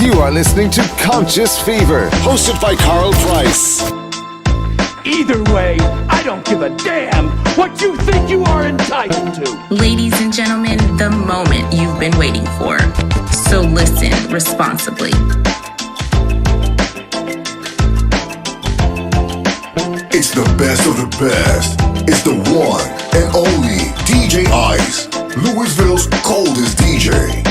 You are listening to Conscious Fever, hosted by Carl Price. Either way, I don't give a damn what you think you are entitled to. Ladies and gentlemen, the moment you've been waiting for. So listen responsibly. It's the best of the best. It's the one and only DJ Ice, Louisville's coldest DJ.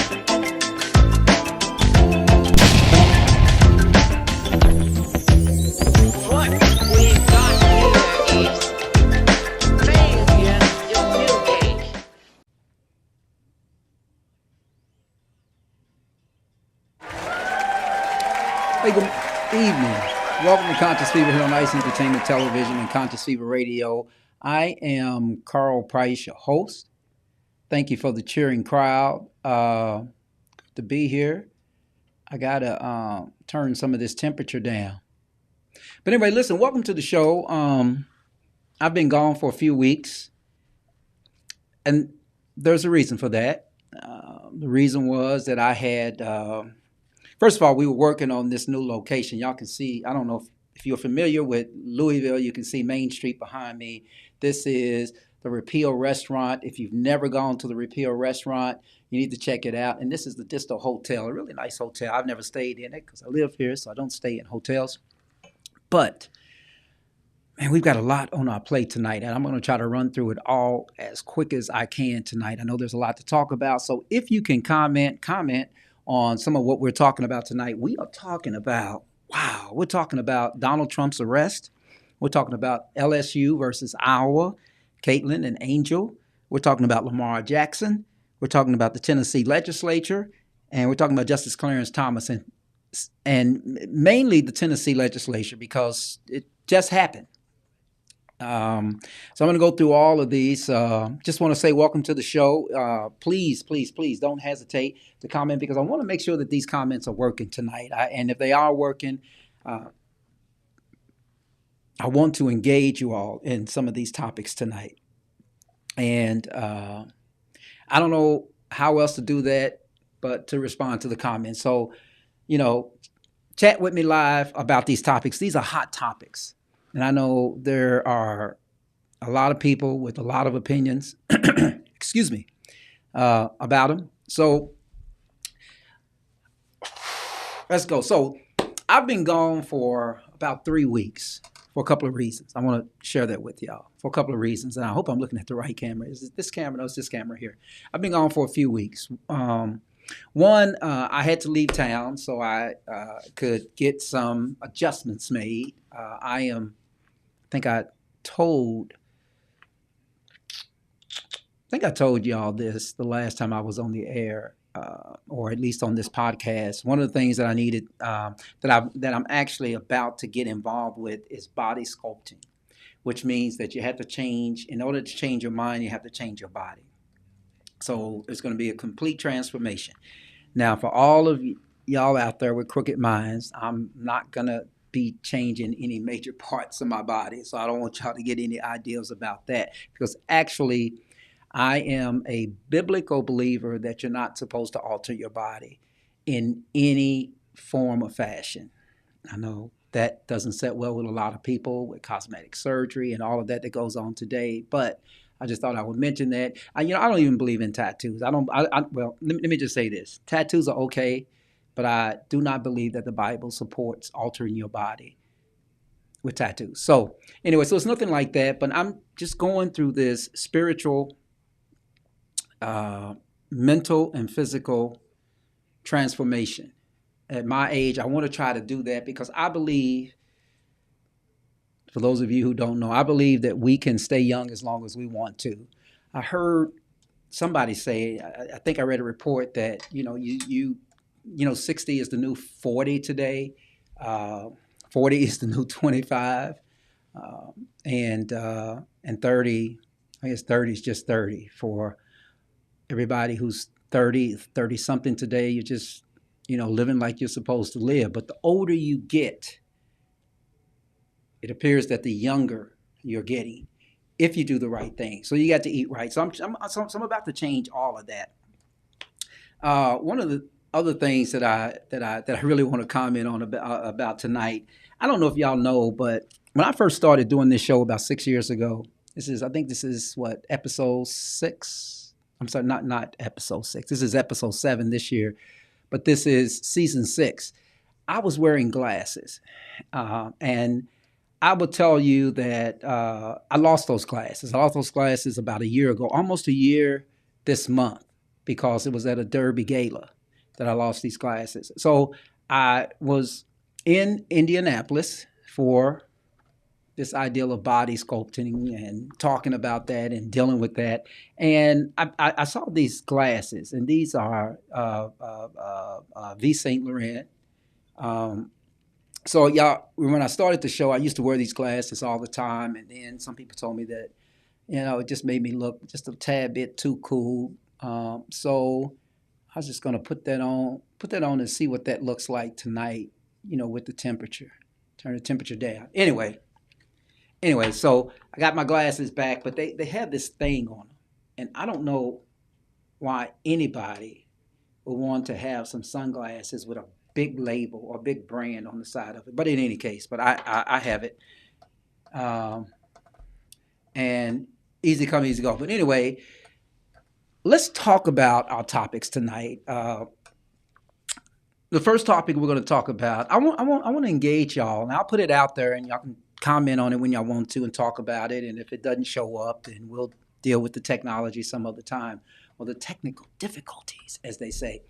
Hey, good evening. Welcome to Conscious Fever here on Ice Entertainment Television and Conscious Fever Radio. I am Carl Price, your host. Thank you for the cheering crowd. Good to be here. I got to turn some of this temperature down. But anyway, listen, welcome to the show. I've been gone for a few weeks, and there's a reason for that. The reason was that I had... First of all, we were working on this new location. Y'all can see, I don't know if you're familiar with Louisville, you can see Main Street behind me. This is the Repeal Restaurant. If you've never gone to the Repeal Restaurant, you need to check it out. And this is the Distal Hotel, a really nice hotel. I've never stayed in it because I live here, so I don't stay in hotels. But, man, we've got a lot on our plate tonight, and I'm going to try to run through it all as quick as I can tonight. I know there's a lot to talk about, so if you can comment on some of what we're talking about tonight. We're talking about Donald Trump's arrest. We're talking about LSU versus Iowa, Caitlin and Angel. We're talking about Lamar Jackson. We're talking about the Tennessee legislature. And we're talking about Justice Clarence Thomas and mainly the Tennessee legislature because it just happened. So I'm going to go through all of these. Just want to say welcome to the show. Please don't hesitate to comment because I want to make sure that these comments are working tonight. And if they are working, I want to engage you all in some of these topics tonight. And I don't know how else to do that, but to respond to the comments. So, chat with me live about these topics. These are hot topics. And I know there are a lot of people with a lot of opinions, excuse me, about them. So let's go. So I've been gone for about 3 weeks for a couple of reasons. I want to share that with y'all for a couple of reasons. And I hope I'm looking at the right camera. Is it this camera? No, it's this camera here. I've been gone for a few weeks. One, I had to leave town so I could get some adjustments made. I think I told y'all this the last time I was on the air, or at least on this podcast. One of the things that I needed, that I'm actually about to get involved with is body sculpting, which means that you have to change. In order to change your mind, you have to change your body. So it's going to be a complete transformation. Now, for all of y'all out there with crooked minds, I'm not going to be changing any major parts of my body. So I don't want y'all to get any ideas about that because actually I am a biblical believer that you're not supposed to alter your body in any form or fashion. I know that doesn't sit well with a lot of people with cosmetic surgery and all of that goes on today, but I just thought I would mention that. I don't even believe in tattoos. Well, let me just say this. Tattoos are okay, but I do not believe that the Bible supports altering your body with tattoos. So anyway, so it's nothing like that, but I'm just going through this spiritual, mental and physical transformation. At my age, I want to try to do that because I believe, for those of you who don't know, I believe that we can stay young as long as we want to. I heard somebody say, I think I read a report that, 60 is the new 40 today. 40 is the new 25. And 30, I guess 30 is just 30 for everybody who's 30 something today. You're just, living like you're supposed to live. But the older you get, it appears that the younger you're getting if you do the right thing. So you got to eat right. So I'm about to change all of that. One of the other things that I really want to comment on about tonight. I don't know if y'all know, but when I first started doing this show about 6 years ago, I think this is what, episode 6. I'm sorry, not episode 6. This is episode 7 this year, but this is season 6. I was wearing glasses, and I will tell you that I lost those glasses. I lost those glasses about a year ago, almost a year this month, because it was at a Derby gala that I lost these glasses. So I was in Indianapolis for this ideal of body sculpting and talking about that and dealing with that. And I saw these glasses, and these are V. Saint Laurent. So y'all, when I started the show, I used to wear these glasses all the time, and then some people told me that, it just made me look just a tad bit too cool. So I was just gonna put that on and see what that looks like tonight, with the temperature. Turn the temperature down. Anyway, so I got my glasses back, but they have this thing on them, and I don't know why anybody would want to have some sunglasses with a big label or big brand on the side of it. But in any case, I have it. And easy come, easy go. But anyway, let's talk about our topics tonight. The first topic we're going to talk about, I want to engage y'all, and I'll put it out there, and y'all can comment on it when y'all want to and talk about it. And if it doesn't show up, then we'll deal with the technology some other time, or the technical difficulties, as they say.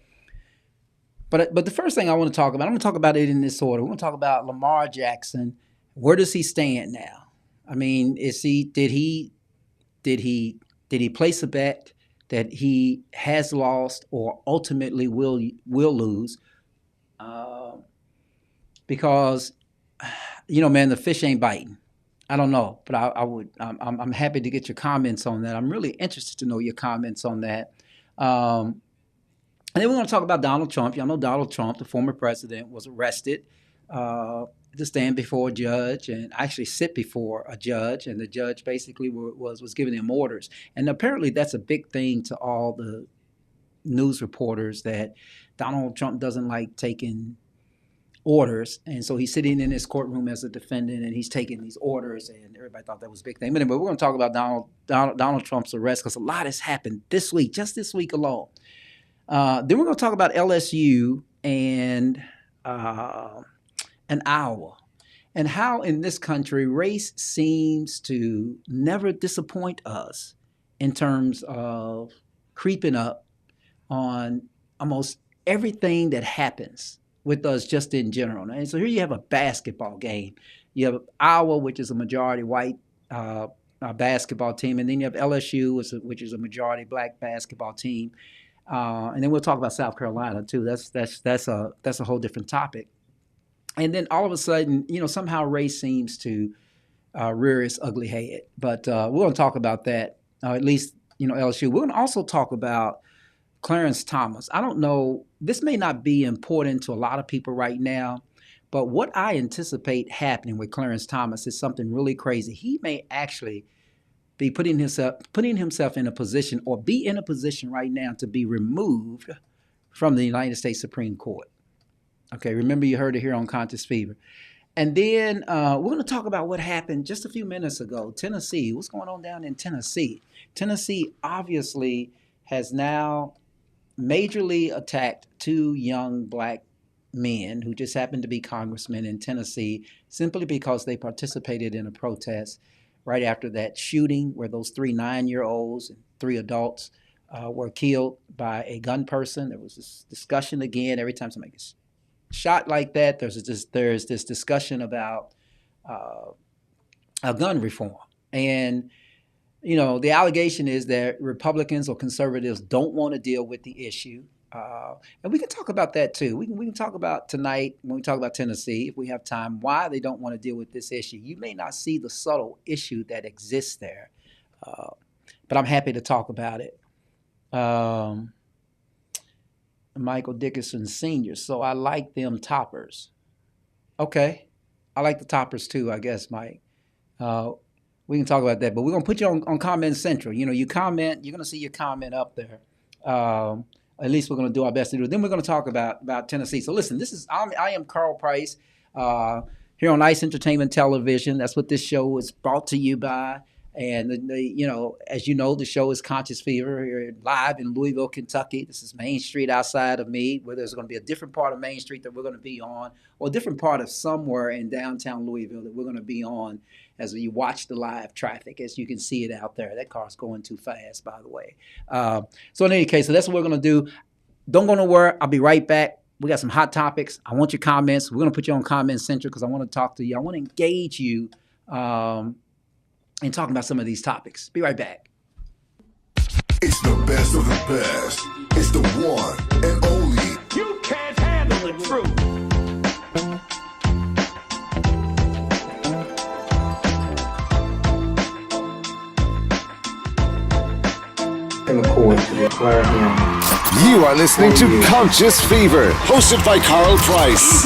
But the first thing I want to talk about, I'm going to talk about it in this order. We're going to talk about Lamar Jackson. Where does he stand now? I mean, did he place a bet that he has lost or ultimately will lose? Because man, the fish ain't biting. I don't know, but I'm happy to get your comments on that. I'm really interested to know your comments on that. And then we're going to talk about Donald Trump. Y'all know Donald Trump, the former president, was arrested to stand before a judge and actually sit before a judge. And the judge basically was giving him orders. And apparently that's a big thing to all the news reporters, that Donald Trump doesn't like taking orders. And so he's sitting in his courtroom as a defendant, and he's taking these orders, and everybody thought that was a big thing. But anyway, we're going to talk about Donald Trump's arrest, because a lot has happened this week, just this week alone. Then we're going to talk about LSU and Iowa, and how in this country race seems to never disappoint us in terms of creeping up on almost everything that happens with us just in general. And so here you have a basketball game. You have Iowa, which is a majority white basketball team, and then you have LSU, which is a majority black basketball team. And then we'll talk about South Carolina too. That's a whole different topic. And then all of a sudden, somehow race seems to rear its ugly head. But we're going to talk about that, at least LSU. We're going to also talk about Clarence Thomas. I don't know. This may not be important to a lot of people right now, but what I anticipate happening with Clarence Thomas is something really crazy. He may actually be putting himself in a position, or be in a position right now, to be removed from the United States Supreme Court. Okay, remember, you heard it here on Conscious Fever. And then we're going to talk about what happened just a few minutes ago. Tennessee, what's going on down in Tennessee? Tennessee obviously has now majorly attacked 2 young black men who just happened to be congressmen in Tennessee, simply because they participated in a protest right after that shooting where those 3 9-year-olds and 3 adults were killed by a gun person. There was this discussion again. Every time somebody gets shot like that, there's this discussion about gun reform. And, the allegation is that Republicans or conservatives don't want to deal with the issue. And we can talk about that too. We can talk about tonight, when we talk about Tennessee, if we have time, why they don't want to deal with this issue. You may not see the subtle issue that exists there, but I'm happy to talk about it. Michael Dickinson Sr. So I like them toppers. Okay. I like the toppers too, I guess, Mike. We can talk about that, but we're going to put you on Comment Central. You comment, you're going to see your comment up there. At least we're going to do our best to do it. Then we're going to talk about Tennessee. So listen, I am Carl Price here on Ice Entertainment Television. That's what this show is brought to you by. And as you know, the show is Conscious Fever here live in Louisville, Kentucky. This is Main Street outside of me, where there's going to be a different part of Main Street that we're going to be on, or a different part of somewhere in downtown Louisville that we're going to be on as you watch the live traffic, as you can see it out there. That car's going too fast, by the way. So in any case, so that's what we're going to do. Don't go nowhere. I'll be right back. We got some hot topics. I want your comments. We're going to put you on Comment Central because I want to talk to you. I want to engage you in talking about some of these topics. Be right back. It's the best of the best. It's the one and only. You can't handle the truth. You are listening to Conscious Fever, hosted by Carl Price.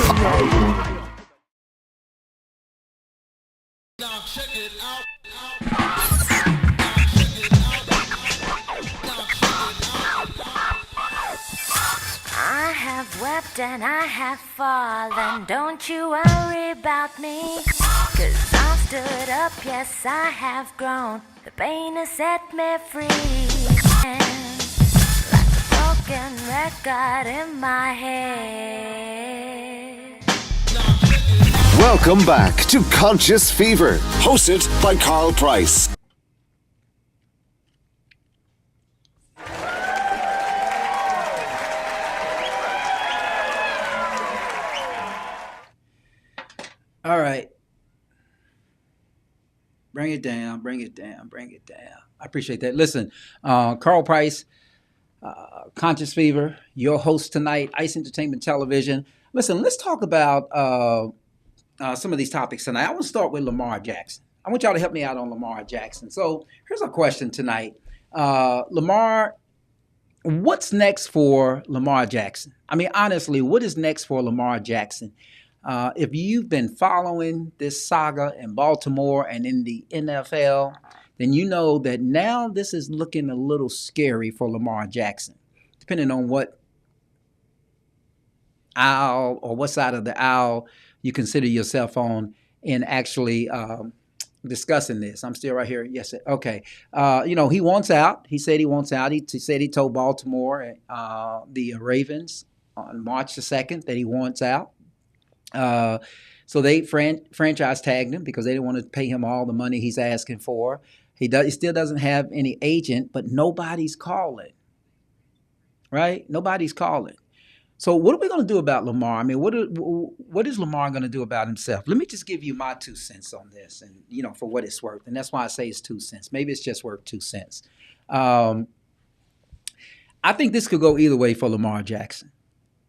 Now check it out. I have wept and I have fallen. Don't you worry about me. 'Cause I stood up, yes, I have grown. The pain has set me free. And like a broken record in my head. Welcome back to Conscious Fever, hosted by Carl Price. All right. Bring it down, bring it down, bring it down. I appreciate that. Listen, Carl Price, Conscious Fever, your host tonight, Ice Entertainment Television. Listen, let's talk about some of these topics tonight. I want to start with Lamar Jackson. I want y'all to help me out on Lamar Jackson. So here's our question tonight. Lamar, what's next for Lamar Jackson? I mean, honestly, what is next for Lamar Jackson? If you've been following this saga in Baltimore and in the NFL, then you know that now this is looking a little scary for Lamar Jackson, depending on what aisle or what side of the aisle you consider yourself on in actually discussing this. I'm still right here. Yes. Okay. He wants out. He said he wants out. He said he told Baltimore, the Ravens on March the 2nd that he wants out. So they franchise tagged him because they didn't want to pay him all the money he's asking for. He still doesn't have any agent, but nobody's calling, right? Nobody's calling. So what are we going to do about Lamar? I mean, what is Lamar going to do about himself? Let me just give you my 2 cents on this, and for what it's worth. And that's why I say it's 2 cents. Maybe it's just worth 2 cents. I think this could go either way for Lamar Jackson.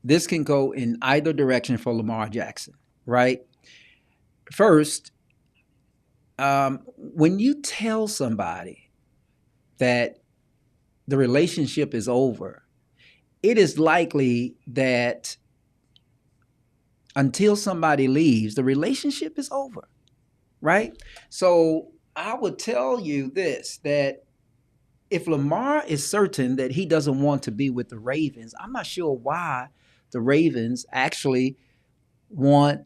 This can go in either direction for Lamar Jackson, right? First, when you tell somebody that the relationship is over, it is likely that until somebody leaves, the relationship is over, right? So I would tell you this, that if Lamar is certain that he doesn't want to be with the Ravens, I'm not sure why the Ravens actually want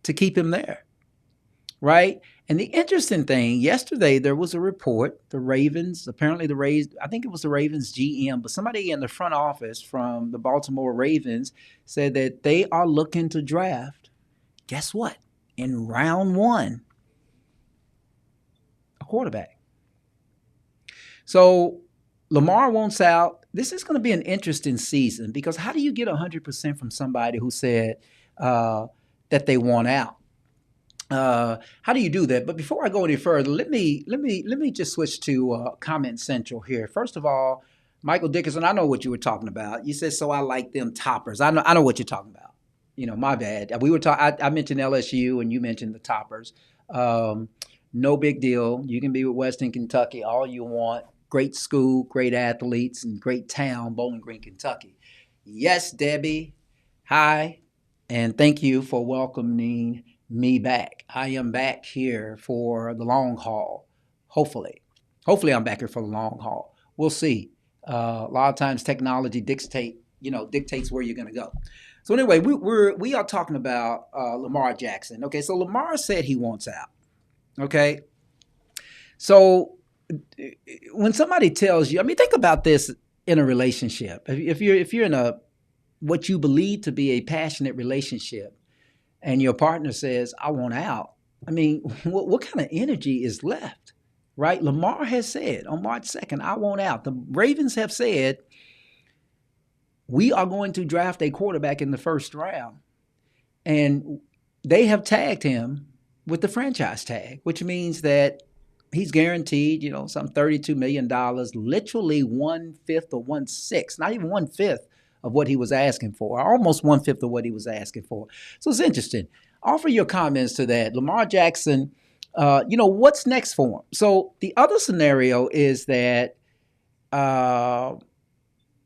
to keep him there, right? And the interesting thing, yesterday there was a report, I think it was the Ravens GM, but somebody in the front office from the Baltimore Ravens said that they are looking to draft, guess what? In round 1, a quarterback. So Lamar wants out. This is going to be an interesting season because how do you get 100% from somebody who said that they want out? How do you do that? But before I go any further, let me just switch to Comment Central here. First of all, Michael Dickerson, I know what you were talking about. You said, so I like them toppers. I know what you're talking about. My bad. I mentioned LSU and you mentioned the toppers. No big deal. You can be with Western Kentucky all you want. Great school, great athletes, and great town, Bowling Green, Kentucky. Yes, Debbie. Hi, and thank you for welcoming me back. I am back here for the long haul. Hopefully I'm back here for the long haul. We'll see. A lot of times technology dictates where you're going to go. So anyway, we are talking about Lamar Jackson. Okay, so Lamar said he wants out. Okay, so when somebody tells you, I mean, think about this in a relationship. If you're in a what you believe to be a passionate relationship, and your partner says, "I want out," I mean, what kind of energy is left? Right? Lamar has said on March 2nd, "I want out." The Ravens have said, "We are going to draft a quarterback in the first round." And they have tagged him with the franchise tag, which means that he's guaranteed, some $32 million, literally 1/5 or 1/6, not even 1/5 of what he was asking for, almost 1/5 of what he was asking for. So it's interesting. Offer your comments to that. Lamar Jackson, what's next for him? So the other scenario is that,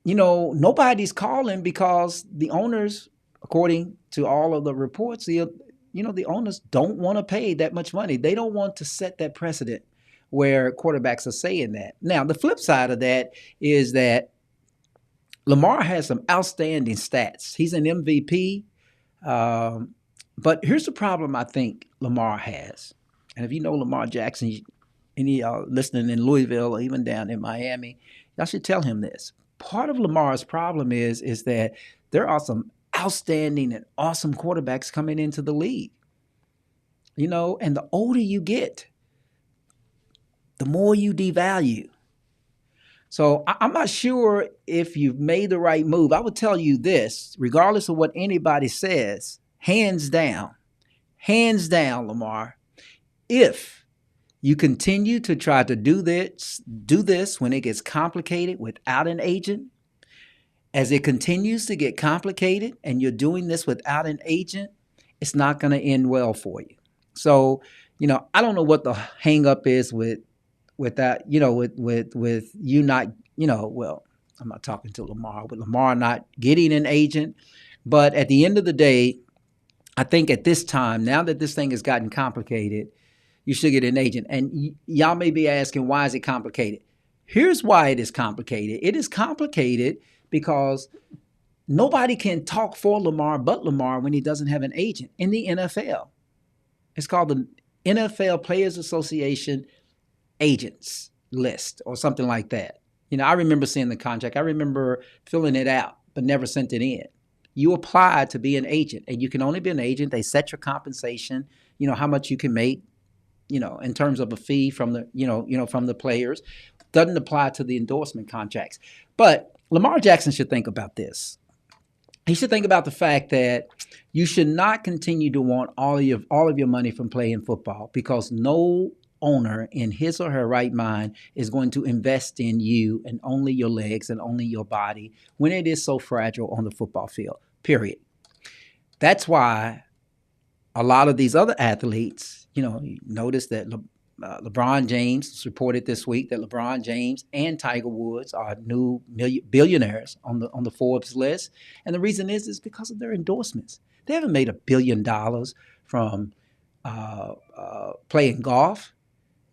nobody's calling because the owners, according to all of the reports, the owners don't want to pay that much money. They don't want to set that precedent where quarterbacks are saying that. Now, the flip side of that is that Lamar has some outstanding stats. He's an MVP. But here's the problem I think Lamar has. And if you know Lamar Jackson, any of y'all listening in Louisville or even down in Miami, y'all should tell him this. Part of Lamar's problem is that there are some outstanding and awesome quarterbacks coming into the league. And the older you get, the more you devalue. So I'm not sure if you've made the right move. I would tell you this, regardless of what anybody says, hands down, Lamar, if you continue to try to do this when it gets complicated without an agent, as it continues to get complicated and you're doing this without an agent, it's not going to end well for you. So, I don't know what the hang up is with that, with you not, well, I'm not talking to Lamar, with Lamar not getting an agent. But at the end of the day, I think at this time, now that this thing has gotten complicated, you should get an agent. And y'all may be asking, why is it complicated? Here's why it is complicated. It is complicated because nobody can talk for Lamar but Lamar when he doesn't have an agent in the NFL. It's called the NFL Players Association agents list or something like that. I remember seeing the contract. I remember filling it out, but never sent it in. You apply to be an agent, and you can only be an agent. They set your compensation, how much you can make, in terms of a fee from the, from the players. Doesn't apply to the endorsement contracts. But Lamar Jackson should think about this. He should think about the fact that you should not continue to want all of your money from playing football, because no owner in his or her right mind is going to invest in you and only your legs and only your body when it is so fragile on the football field, period. That's why a lot of these other athletes, you notice that LeBron James reported this week that LeBron James and Tiger Woods are new billionaires on the Forbes list. And the reason is because of their endorsements. They haven't made $1 billion from playing golf.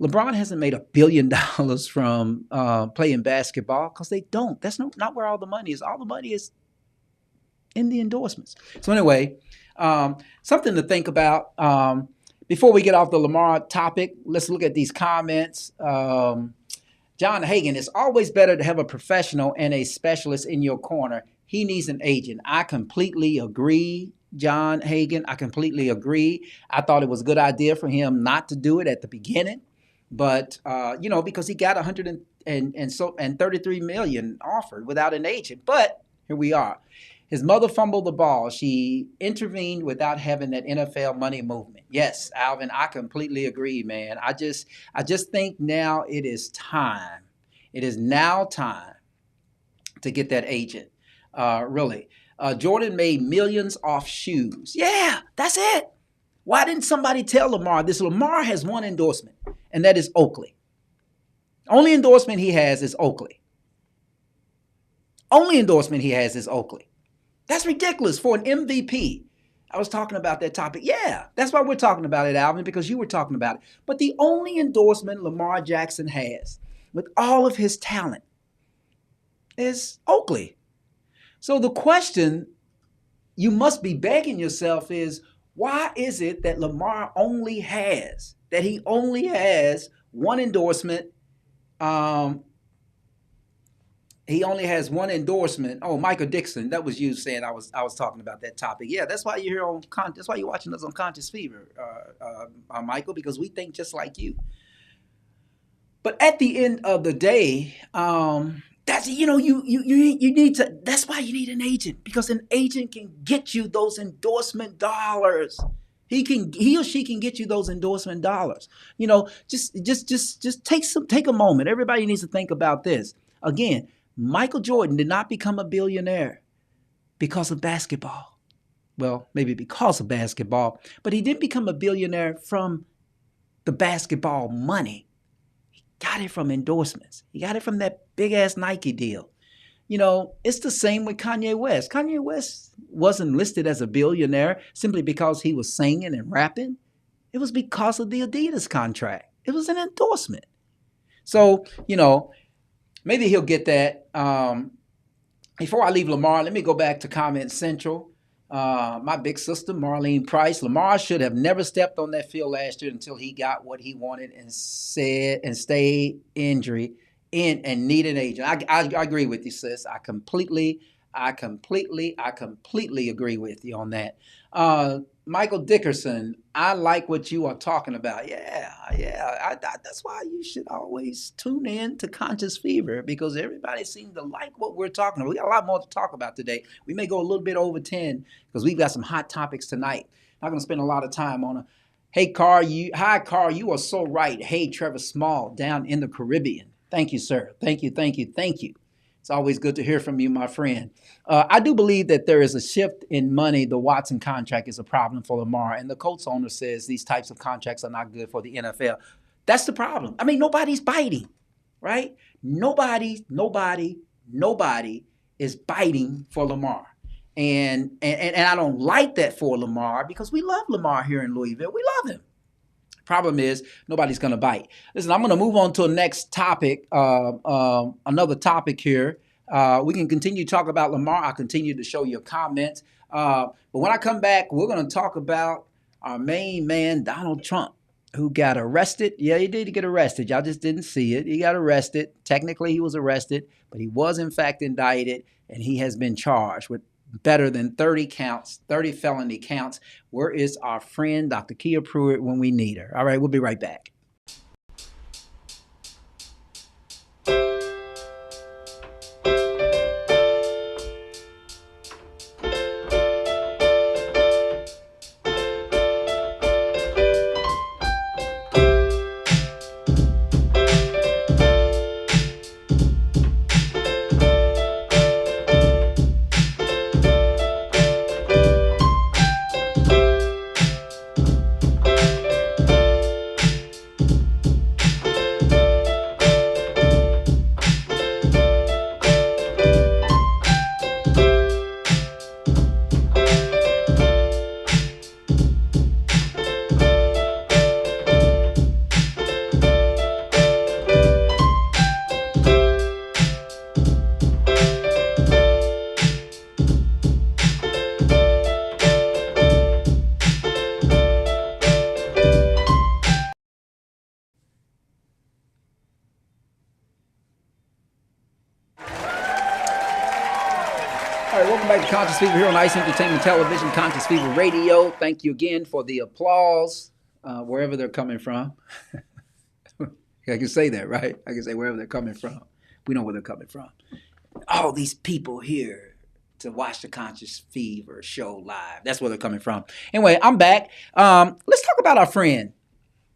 LeBron hasn't made $1 billion from playing basketball, because they don't. That's not where all the money is. All the money is in the endorsements. So anyway, something to think about. Before we get off the Lamar topic, let's look at these comments. John Hagan, it's always better to have a professional and a specialist in your corner. He needs an agent. I completely agree, John Hagan. I completely agree. I thought it was a good idea for him not to do it at the beginning. But, because he got $133 million offered without an agent. But here we are. His mother fumbled the ball. She intervened without having that NFL money movement. Yes, Alvin, I completely agree, man. I just think now it is time. It is now time to get that agent, really. Jordan made millions off shoes. Yeah, that's it. Why didn't somebody tell Lamar this? Lamar has one endorsement, and that is Oakley. Only endorsement he has is Oakley. Only endorsement he has is Oakley. That's ridiculous for an MVP. I was talking about that topic. Yeah, that's why we're talking about it, Alvin, because you were talking about it. But the only endorsement Lamar Jackson has, with all of his talent, is Oakley. So the question you must be begging yourself is, why is it that Lamar only has one endorsement? He only has one endorsement. Oh, Michael Dixon, that was you saying I was talking about that topic. Yeah, that's why you're here that's why you're watching us on Conscious Fever, Michael, because we think just like you. But at the end of the day, that's you need to. That's why you need an agent, because an agent can get you those endorsement dollars. He or she can get you those endorsement dollars. Just take a moment. Everybody needs to think about this. Again, Michael Jordan did not become a billionaire because of basketball. Well, maybe because of basketball, but he didn't become a billionaire from the basketball money. Got it from endorsements. He got it from that big ass Nike deal. It's the same with Kanye West. Kanye West wasn't listed as a billionaire simply because he was singing and rapping. It was because of the Adidas contract. It was an endorsement. So, maybe he'll get that. Before I leave Lamar, let me go back to Comment Central. My big sister, Marlene Price. Lamar should have never stepped on that field last year until he got what he wanted and stayed injury and need an agent. I agree with you, sis. I completely agree with you on that. Michael Dickerson, I like what you are talking about. Yeah. That's why you should always tune in to Conscious Fever, because everybody seems to like what we're talking about. We got a lot more to talk about today. We may go a little bit over 10 because we've got some hot topics tonight. Not going to spend a lot of time on it. Hey, Carr, you are so right. Hey, Trevor Small down in the Caribbean. Thank you, sir. Thank you. It's always good to hear from you, my friend. I do believe that there is a shift in money. The Watson contract is a problem for Lamar, and the Colts owner says these types of contracts are not good for the NFL. That's the problem. I mean, nobody's biting, right? Nobody is biting for Lamar. And I don't like that for Lamar, because we love Lamar here in Louisville. We love him. Problem is, nobody's going to bite. Listen, I'm going to move on to the next topic, another topic here. We can continue to talk about Lamar. I'll continue to show you comments. But when I come back, we're going to talk about our main man, Donald Trump, who got arrested. Yeah, he did get arrested. Y'all just didn't see it. He got arrested. Technically, he was arrested, but he was, in fact, indicted, and he has been charged with better than 30 felony counts. Where is our friend, Dr. Kia Pruitt, when we need her? All right, we'll be right back. All right, welcome back to Conscious Fever here on Ice Entertainment Television, Conscious Fever Radio. Thank you again for the applause, wherever they're coming from. I can say that, right? I can say wherever they're coming from. We know where they're coming from. All these people here to watch the Conscious Fever show live. That's where they're coming from. Anyway, I'm back. Let's talk about our friend.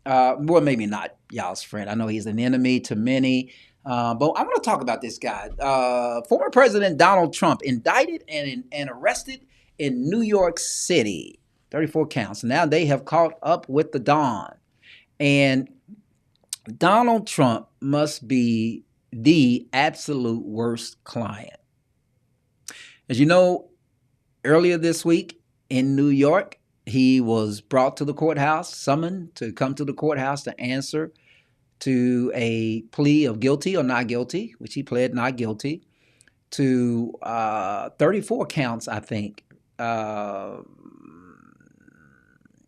Well, maybe not y'all's friend. I know he's an enemy to many. But I want to talk about this guy. Former President Donald Trump, indicted and arrested in New York City. 34 counts. Now they have caught up with the Don. And Donald Trump must be the absolute worst client. As you know, earlier this week in New York, he was brought to the courthouse, summoned to come to the courthouse to answer to a plea of guilty or not guilty, which he pled not guilty. to 34 counts, I think. And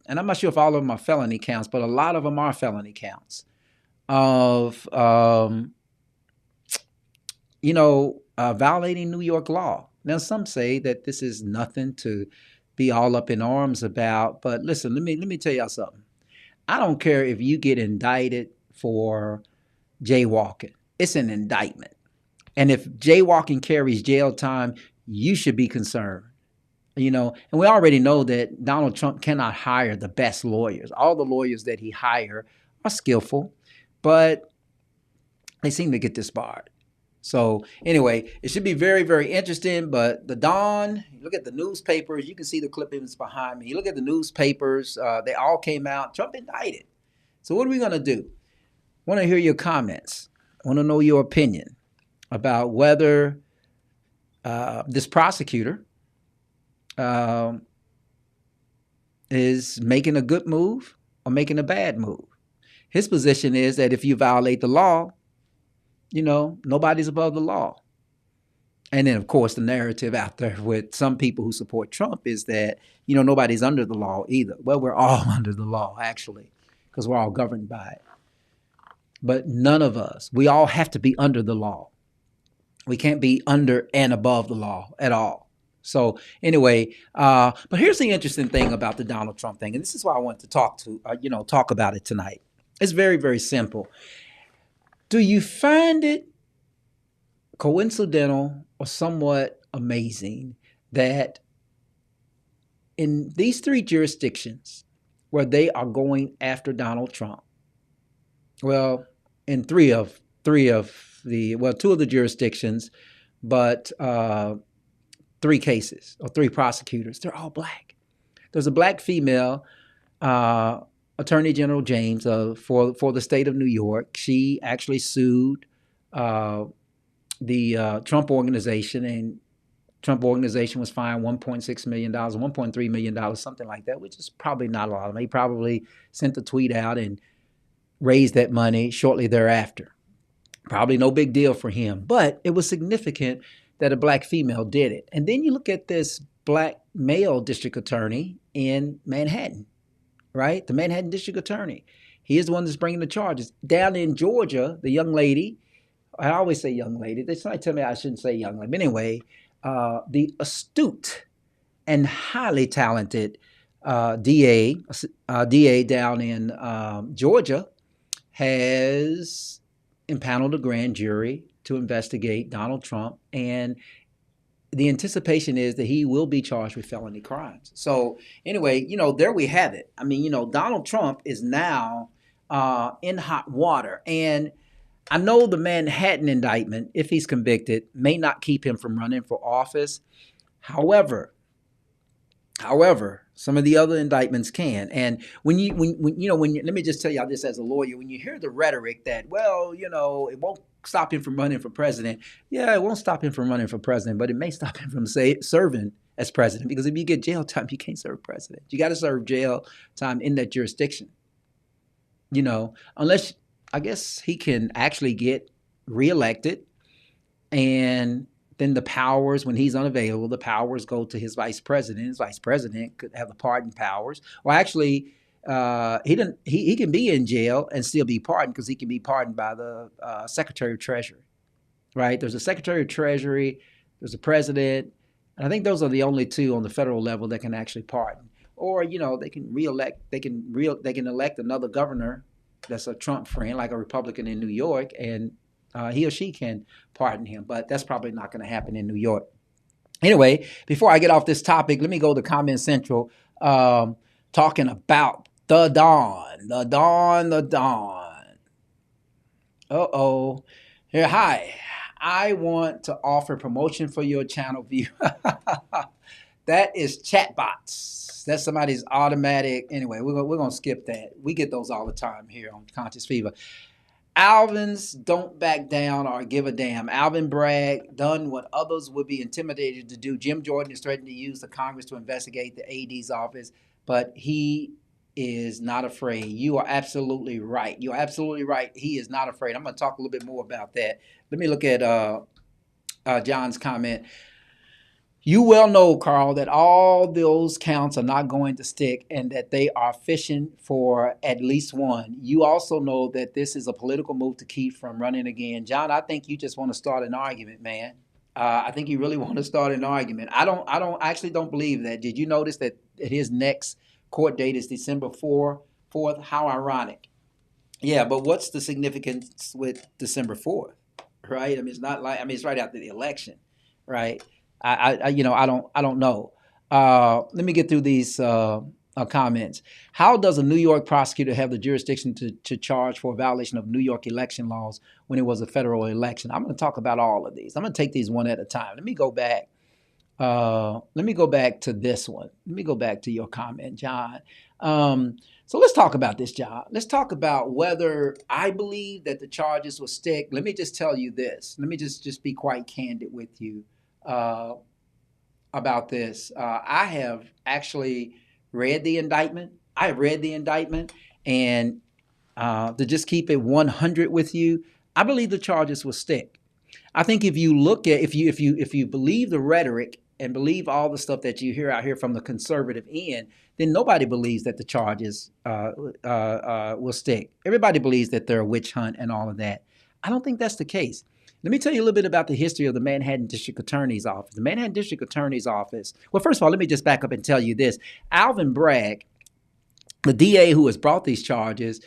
I'm not sure if all of them are felony counts, but a lot of them are felony counts of, violating New York law. Now, some say that this is nothing to be all up in arms about, but listen, let me tell y'all something. I don't care if you get indicted for jaywalking. It's an indictment. And if jaywalking carries jail time, you should be concerned. And we already know that Donald Trump cannot hire the best lawyers. All the lawyers that he hire are skillful, but they seem to get disbarred. So anyway, it should be very, very interesting. But the Dawn, you look at the newspapers, you can see the clippings behind me. You look at the newspapers, they all came out. Trump indicted. So what are we going to do? I want to hear your comments. I want to know your opinion about whether this prosecutor is making a good move or making a bad move. His position is that if you violate the law, nobody's above the law. And then, of course, the narrative out there with some people who support Trump is that, nobody's under the law either. Well, we're all under the law, actually, because we're all governed by it. But none of us, we all have to be under the law. We can't be under and above the law at all. So anyway, but here's the interesting thing about the Donald Trump thing, and this is why I want to talk about it tonight. It's very, very simple. Do you find it coincidental or somewhat amazing that in these three jurisdictions where they are going after Donald Trump, well, in two of the jurisdictions, but three cases or three prosecutors, they're all black. There's a black female Attorney General James for the state of New York. She actually sued the Trump organization, and Trump organization was fined $1.6 million, $1.3 million, something like that, which is probably not a lot of money. He probably sent the tweet out and raised that money shortly thereafter. Probably no big deal for him, but it was significant that a black female did it. And then you look at this black male district attorney in Manhattan, right? The Manhattan district attorney. He is the one that's bringing the charges. Down in Georgia, the young lady, I always say young lady. They somebody tell me I shouldn't say young lady. But anyway, the astute and highly talented DA down in Georgia has impaneled a grand jury to investigate Donald Trump, and the anticipation is that he will be charged with felony crimes. So anyway, there we have it. I mean, Donald Trump is now in hot water, and I know the Manhattan indictment, if he's convicted, may not keep him from running for office. However, some of the other indictments can. And when let me just tell y'all this as a lawyer, when you hear the rhetoric that, well, it won't stop him from running for president. Yeah, it won't stop him from running for president, but it may stop him from serving as president, because if you get jail time, you can't serve president. You got to serve jail time in that jurisdiction. Unless I guess he can actually get reelected, and then the powers, when he's unavailable, the powers go to his vice president. His vice president could have the pardon powers. Or actually, he can be in jail and still be pardoned, because he can be pardoned by the Secretary of Treasury, right? There's a Secretary of Treasury, there's a president, and I think those are the only two on the federal level that can actually pardon. Or they can elect another governor that's a Trump friend, like a Republican in New York, and he or she can pardon him. But that's probably not going to happen in New York. Anyway, before I get off this topic, let me go to Comment Central, talking about the Dawn. Uh-oh. Here, hi. I want to offer promotion for your channel view. That is chatbots. That's somebody's automatic. Anyway, we're going to skip that. We get those all the time here on Conscious Fever. Alvin's don't back down or give a damn. Alvin Bragg done what others would be intimidated to do. Jim Jordan is threatening to use the Congress to investigate the AD's office, but he is not afraid. You are absolutely right. You're absolutely right. He is not afraid. I'm going to talk a little bit more about that. Let me look at John's comment. You well know, Carl, that all those counts are not going to stick and that they are fishing for at least one. You also know that this is a political move to keep from running again. John, I think you just want to start an argument, man. I think you really want to start an argument. I actually don't believe that. Did you notice that his next court date is December 4th? How ironic. Yeah, but what's the significance with December 4th, right? I mean, it's not like, I mean, it's right after the election, right? I don't know. Let me get through these comments. How does a New York prosecutor have the jurisdiction to charge for a violation of New York election laws when it was a federal election? I'm going to talk about all of these. I'm going to take these one at a time. Let me go back. Let me go back to this one. Let me go back to your comment, John. So let's talk about this, John. Let's talk about whether I believe that the charges will stick. Let me just tell you this. Let me just be quite candid with you about this. I have actually read the indictment. I have read the indictment, and to just keep it 100 with you, I believe the charges will stick. I think if you look at if you believe the rhetoric and believe all the stuff that you hear out here from the conservative end, then nobody believes that the charges will stick. Everybody believes that they're a witch hunt and all of that. I don't think that's the case. Let me tell you a little bit about the history of the Manhattan District Attorney's Office. The Manhattan District Attorney's Office, well, first of all, let me just back up and tell you this. Alvin Bragg, the DA who has brought these charges,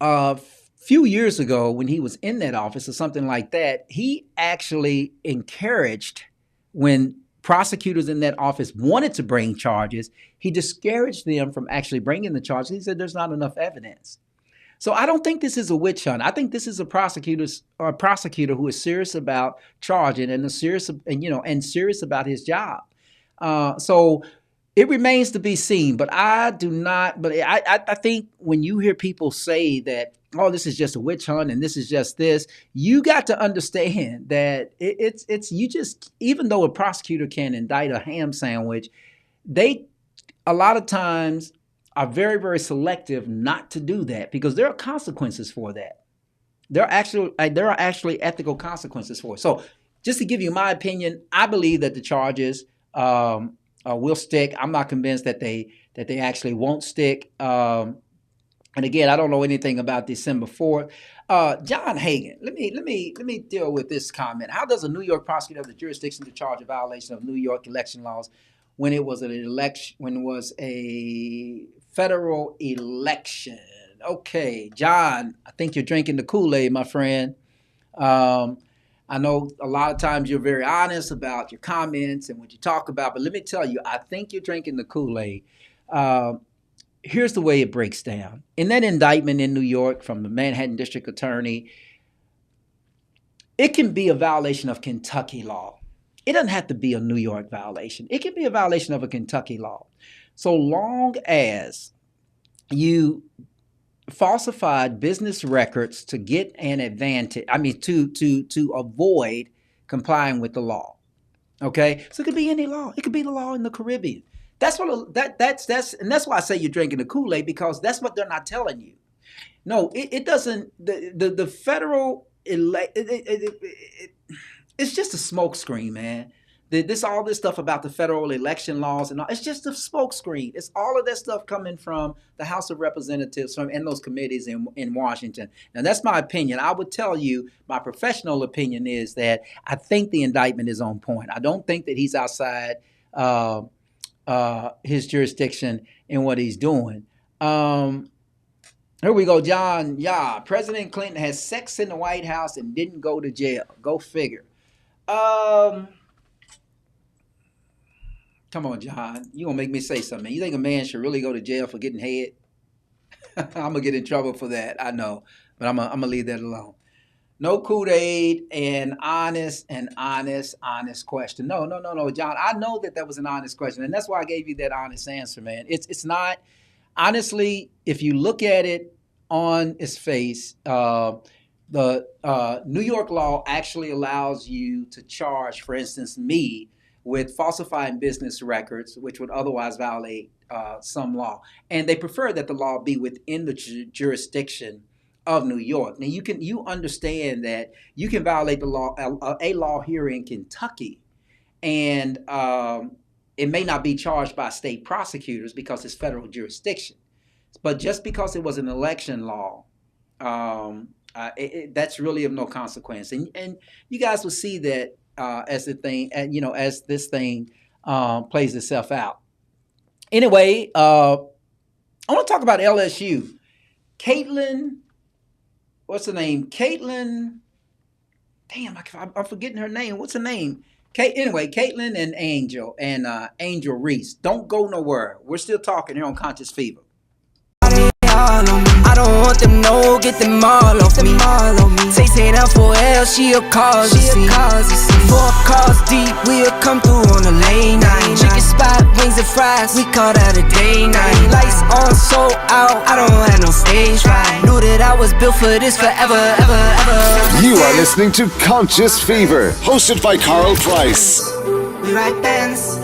a few years ago when he was in that office or something like that, he actually encouraged, when prosecutors in that office wanted to bring charges, he discouraged them from actually bringing the charges. He said there's not enough evidence. So I don't think this is a witch hunt. I think this is a prosecutor who is serious about charging and serious about his job. So it remains to be seen. But I do not. But I think when you hear people say that, oh, this is just a witch hunt and this is just this, you got to understand that it's you just, even though a prosecutor can indict a ham sandwich, they a lot of times are very, very selective not to do that because there are consequences for that. There are actually ethical consequences for it. So just to give you my opinion, I believe that the charges will stick. I'm not convinced that they actually won't stick. And again, I don't know anything about December 4th. John Hagan, let me deal with this comment. How does a New York prosecutor have the jurisdiction to charge a violation of New York election laws when it was a federal election? Okay, John, I think you're drinking the Kool-Aid, my friend. I know a lot of times you're very honest about your comments and what you talk about, but let me tell you, I think you're drinking the Kool-Aid. Here's the way it breaks down. In that indictment in New York from the Manhattan District Attorney, it can be a violation of Kentucky law. It doesn't have to be a New York violation. It can be a violation of a Kentucky law. So long as you falsified business records to get an advantage, to avoid complying with the law. Okay? So it could be any law. It could be the law in the Caribbean. That's why I say you're drinking the Kool-Aid, because that's what they're not telling you. No, it doesn't. The federal it's just a smokescreen, man. All this stuff about the federal election laws and all, it's just a smokescreen. It's all of that stuff coming from the House of Representatives and those committees in Washington. Now, that's my opinion. I would tell you my professional opinion is that I think the indictment is on point. I don't think that he's outside his jurisdiction in what he's doing. Here we go, John. Yeah, President Clinton has sex in the White House and didn't go to jail. Go figure. Come on, John. You gonna make me say something. You think a man should really go to jail for getting head? I'm gonna get in trouble for that. I know, but I'm gonna leave that alone. No Kool-Aid and honest question. No, John. I know that was an honest question, and that's why I gave you that honest answer, man. It's not, honestly, if you look at it on its face, the New York law actually allows you to charge, for instance, me with falsifying business records, which would otherwise violate some law. And they prefer that the law be within the jurisdiction of New York. Now you understand that you can violate the law, a law here in Kentucky, and it may not be charged by state prosecutors because it's federal jurisdiction. But just because it was an election law, that's really of no consequence. And you guys will see that as the thing, and as this thing plays itself out. Anyway, I want to talk about LSU. Caitlin, what's her name? Caitlin. Damn, I'm forgetting her name. What's her name? Anyway, Caitlin and Angel Reese. Don't go nowhere. We're still talking here on Conscious Fever. I don't want them, no, get them all off me. Say that for L, she a cause, you see. 4 cars deep, we'll come through on a late night. Chicken spot, wings and fries, we call that a day night. Lights on, so out, I don't have no stage fright. Knew that I was built for this forever, ever, ever. You are listening to Conscious Fever, hosted by Carl Price. We ride Benz,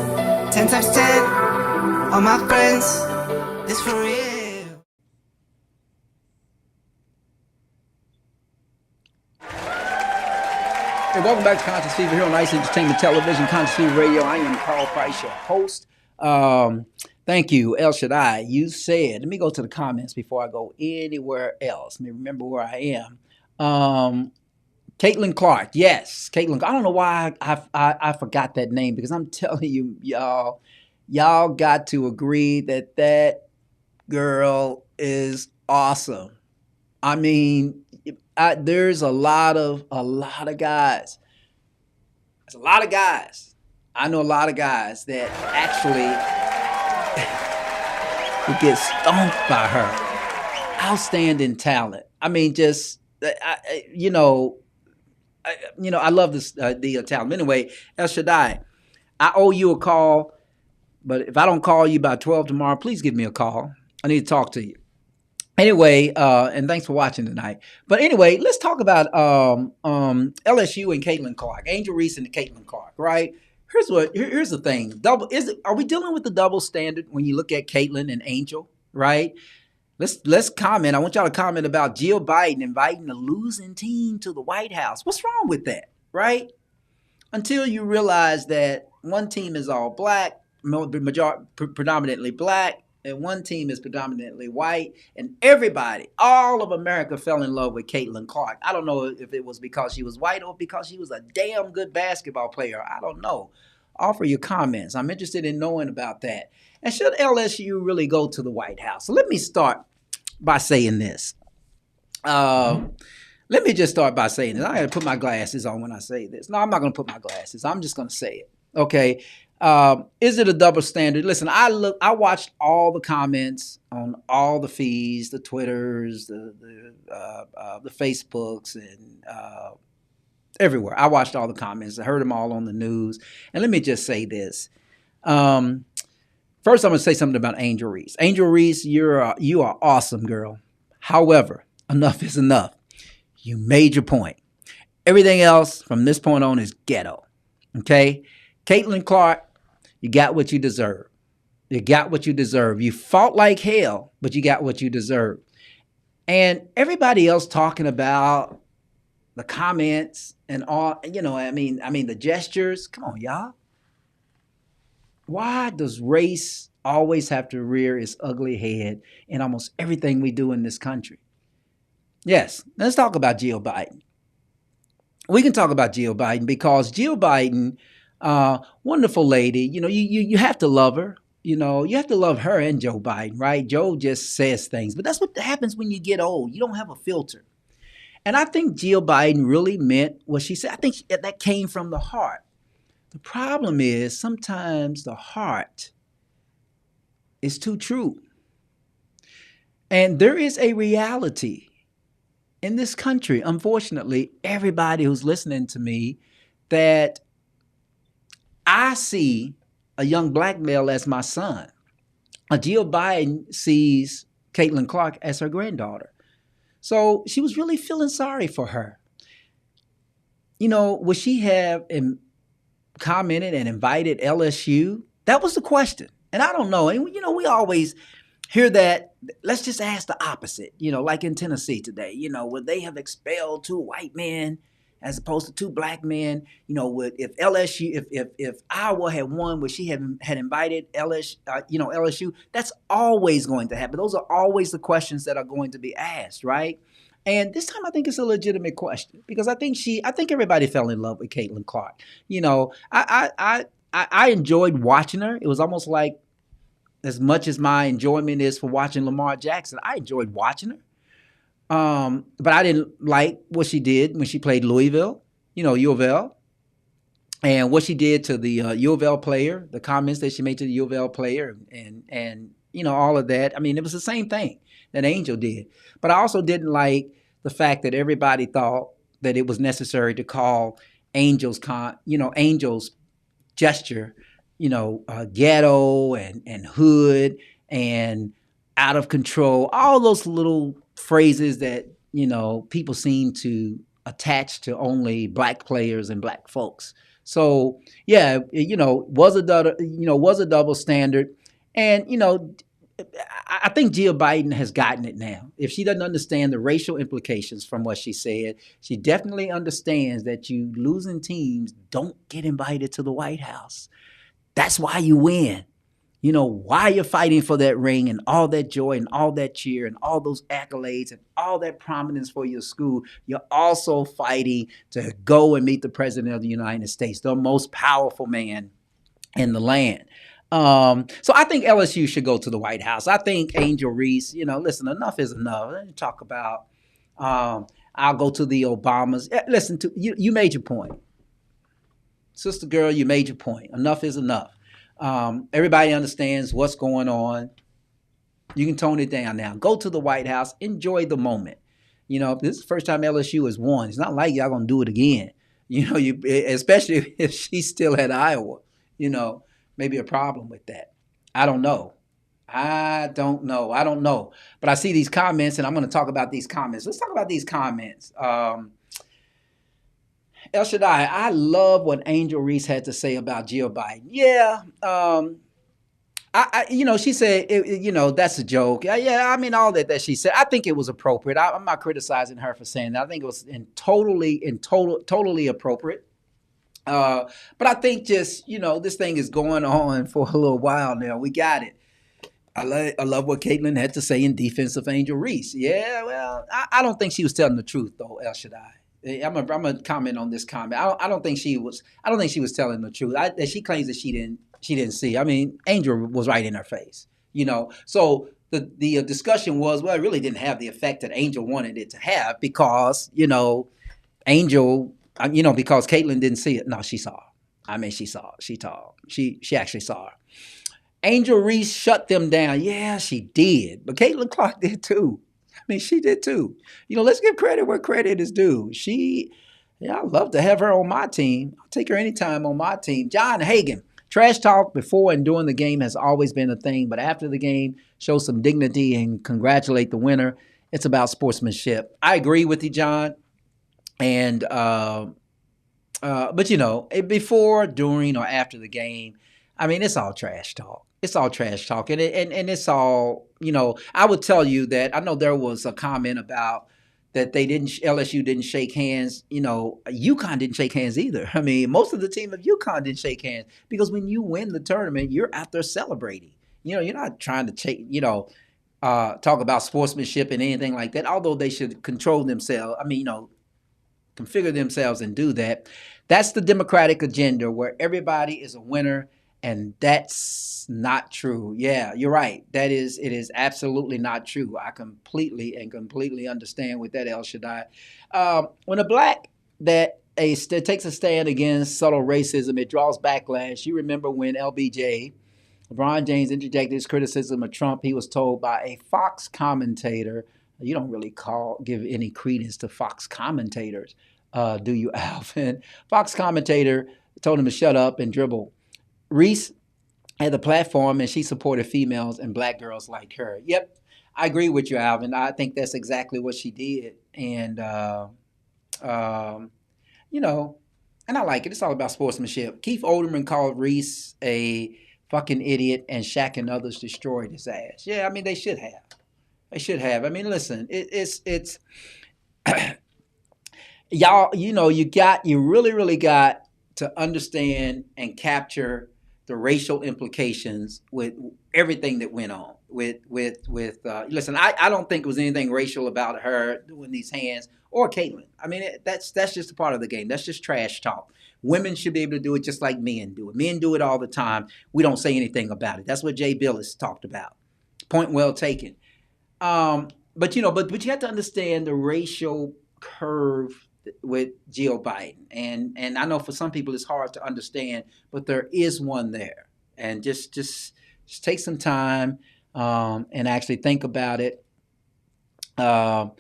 10 times 10, all my friends, this for real. Hey, welcome back to Conscious Fever here on Ice Entertainment Television, Conscious Fever Radio. I am Carl Price, your host. Thank you, El Shaddai. You said, let me go to the comments before I go anywhere else. Let me remember where I am. Caitlin Clark, yes, Caitlin. I don't know why I forgot that name, because I'm telling you, y'all got to agree that girl is awesome. I mean, there's a lot of guys. There's a lot of guys. I know a lot of guys that actually would get stomped by her. Outstanding talent. I mean, just I love this the talent. Anyway, El Shaddai, I owe you a call, but if I don't call you by 12 tomorrow, please give me a call. I need to talk to you. Anyway, and thanks for watching tonight. But anyway, let's talk about LSU and Caitlin Clark, Angel Reese and Caitlin Clark, right? Here's the thing. Are we dealing with the double standard when you look at Caitlin and Angel, right? Let's comment. I want y'all to comment about Jill Biden inviting a losing team to the White House. What's wrong with that, right? Until you realize that one team is all black, predominantly black, and one team is predominantly white, and everybody, all of America fell in love with Caitlin Clark. I don't know if it was because she was white or because she was a damn good basketball player. I don't know. Offer your comments. I'm interested in knowing about that. And should LSU really go to the White House? So let me start by saying this. Let me just start by saying this. I got to put my glasses on when I say this. No, I'm not going to put my glasses. I'm just going to say it. Okay. Is it a double standard? Listen, I watched all the comments on all the feeds, the Twitters, the Facebooks, and everywhere. I watched all the comments. I heard them all on the news. And let me just say this. First, I'm going to say something about Angel Reese. Angel Reese, you are awesome, girl. However, enough is enough. You made your point. Everything else from this point on is ghetto. Okay? Caitlin Clark, you got what you deserve. You got what you deserve. You fought like hell, but you got what you deserve. And everybody else talking about the comments and all, the gestures. Come on, y'all. Why does race always have to rear its ugly head in almost everything we do in this country? Yes, let's talk about Jill Biden. We can talk about Jill Biden because Jill Biden, wonderful lady, you have to love her. You have to love her and Joe Biden, right? Joe just says things, but that's what happens when you get old. You don't have a filter. And I think Jill Biden really meant what she said. I think that came from the heart. The problem is sometimes the heart is too true. And there is a reality in this country, unfortunately, everybody who's listening to me, that I see a young black male as my son. Jill Biden sees Caitlin Clark as her granddaughter. So she was really feeling sorry for her. Would she have commented and invited LSU? That was the question. And I don't know. And, we always hear that, let's just ask the opposite, like in Tennessee today, where they have expelled 2 white men as opposed to 2 black men, with if LSU, if Iowa had won, where she had invited LSU, that's always going to happen. Those are always the questions that are going to be asked, right? And this time, I think it's a legitimate question because I think everybody fell in love with Caitlin Clark. I enjoyed watching her. It was almost like, as much as my enjoyment is for watching Lamar Jackson, I enjoyed watching her. But I didn't like what she did when she played Louisville, U of L, and what she did to the U of L player, the comments that she made to the U of L player, and all of that. I mean, it was the same thing that Angel did. But I also didn't like the fact that everybody thought that it was necessary to call Angel's gesture, ghetto and hood and out of control, all those little phrases that, people seem to attach to only black players and black folks. So yeah, was a double standard. And, I think Jill Biden has gotten it now. If she doesn't understand the racial implications from what she said, she definitely understands that you losing teams don't get invited to the White House. That's why you win. Why you're fighting for that ring and all that joy and all that cheer and all those accolades and all that prominence for your school. You're also fighting to go and meet the President of the United States, the most powerful man in the land. So I think LSU should go to the White House. I think Angel Reese, listen, enough is enough. Let me talk about, I'll go to the Obamas. Listen, you made your point. Sister girl, you made your point. Enough is enough. Everybody understands what's going on. You can tone it down now. Go to the White House. Enjoy the moment. This is the first time LSU has won. It's not like y'all going to do it again. Especially if she's still at Iowa. Maybe a problem with that. I don't know. But I see these comments, and I'm going to talk about these comments. Let's talk about these comments. El Shaddai, I love what Angel Reese had to say about Jill Biden. Yeah, she said, that's a joke. Yeah, I mean, all that she said, I think it was appropriate. I'm not criticizing her for saying that. I think it was totally appropriate. But I think just, this thing is going on for a little while now. We got it. I love what Caitlin had to say in defense of Angel Reese. Yeah, well, I don't think she was telling the truth, though, El Shaddai. I'm gonna comment on this comment. I don't think she was telling the truth. She claims that she didn't see. I mean, Angel was right in her face. So the discussion was, well, it really didn't have the effect that Angel wanted it to have because Angel, because Caitlin didn't see it. No, she saw her. I mean, she saw it. She actually saw her. Angel Reese shut them down. Yeah, she did, but Caitlin Clark did too. I mean, she did too. Let's give credit where credit is due. I'd love to have her on my team. I'll take her anytime on my team. John Hagan, trash talk before and during the game has always been a thing, but after the game, show some dignity and congratulate the winner. It's about sportsmanship. I agree with you, John. And, but before, during, or after the game, I mean, it's all trash talk. It's all trash talk. And it's all, I would tell you that I know there was a comment about that LSU didn't shake hands. UConn didn't shake hands either. I mean, most of the team of UConn didn't shake hands because when you win the tournament, you're out there celebrating. You're not trying to talk about sportsmanship and anything like that, although they should control themselves. I mean, configure themselves and do that. That's the Democratic agenda where everybody is a winner. And that's not true. Yeah, you're right. It is absolutely not true. I completely understand with that, El Shaddai. When a black that takes a stand against subtle racism, it draws backlash. You remember when LBJ, LeBron James, interjected his criticism of Trump, he was told by a Fox commentator, you don't really give any credence to Fox commentators, do you, Alvin? Fox commentator told him to shut up and dribble. Reese had the platform and she supported females and black girls like her. Yep, I agree with you, Alvin. I think that's exactly what she did. And, and I like it. It's all about sportsmanship. Keith Olbermann called Reese a fucking idiot, and Shaq and others destroyed his ass. Yeah, I mean, they should have. They should have. I mean, listen, it's y'all, you really got to understand and capture the racial implications with everything that went on listen, I don't think it was anything racial about her doing these hands or Caitlyn. I mean, that's just a part of the game. That's just trash talk. Women should be able to do it just like men do it. Men do it all the time. We don't say anything about it. That's what Jay Billis talked about. Point well taken. But you have to understand the racial curve with Jill Biden, and I know for some people it's hard to understand, but there is one there, and just take some time and actually think about it, and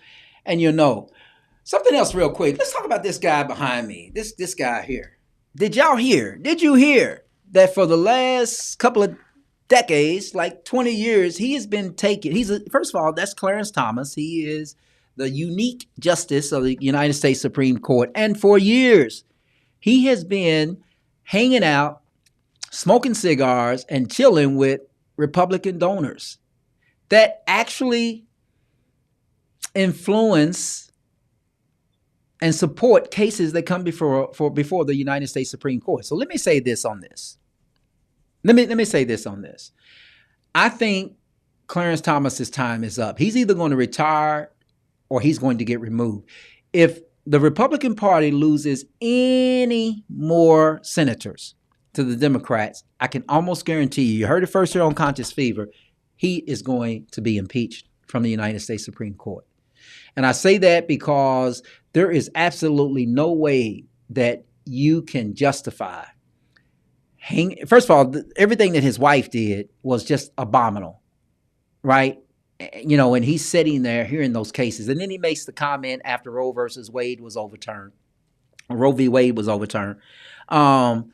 something else real quick. Let's talk about this guy behind me. This guy here. Did you hear that for the last couple of decades, like 20 years, he has been taken. First of all, that's Clarence Thomas. He is the unique justice of the United States Supreme Court. And for years, he has been hanging out, smoking cigars, and chilling with Republican donors that actually influence and support cases that come before the United States Supreme Court. So let me say this on this. Let me say this on this. I think Clarence Thomas's time is up. He's either going to retire or he's going to get removed. If the Republican Party loses any more senators to the Democrats, I can almost guarantee you heard it first here on Conscious Fever, he is going to be impeached from the United States Supreme Court. And I say that because there is absolutely no way that you can justify first of all, everything that his wife did was just abominable, right? And he's sitting there hearing those cases. And then he makes the comment after Roe v. Wade was overturned. Roe v. Wade was overturned. And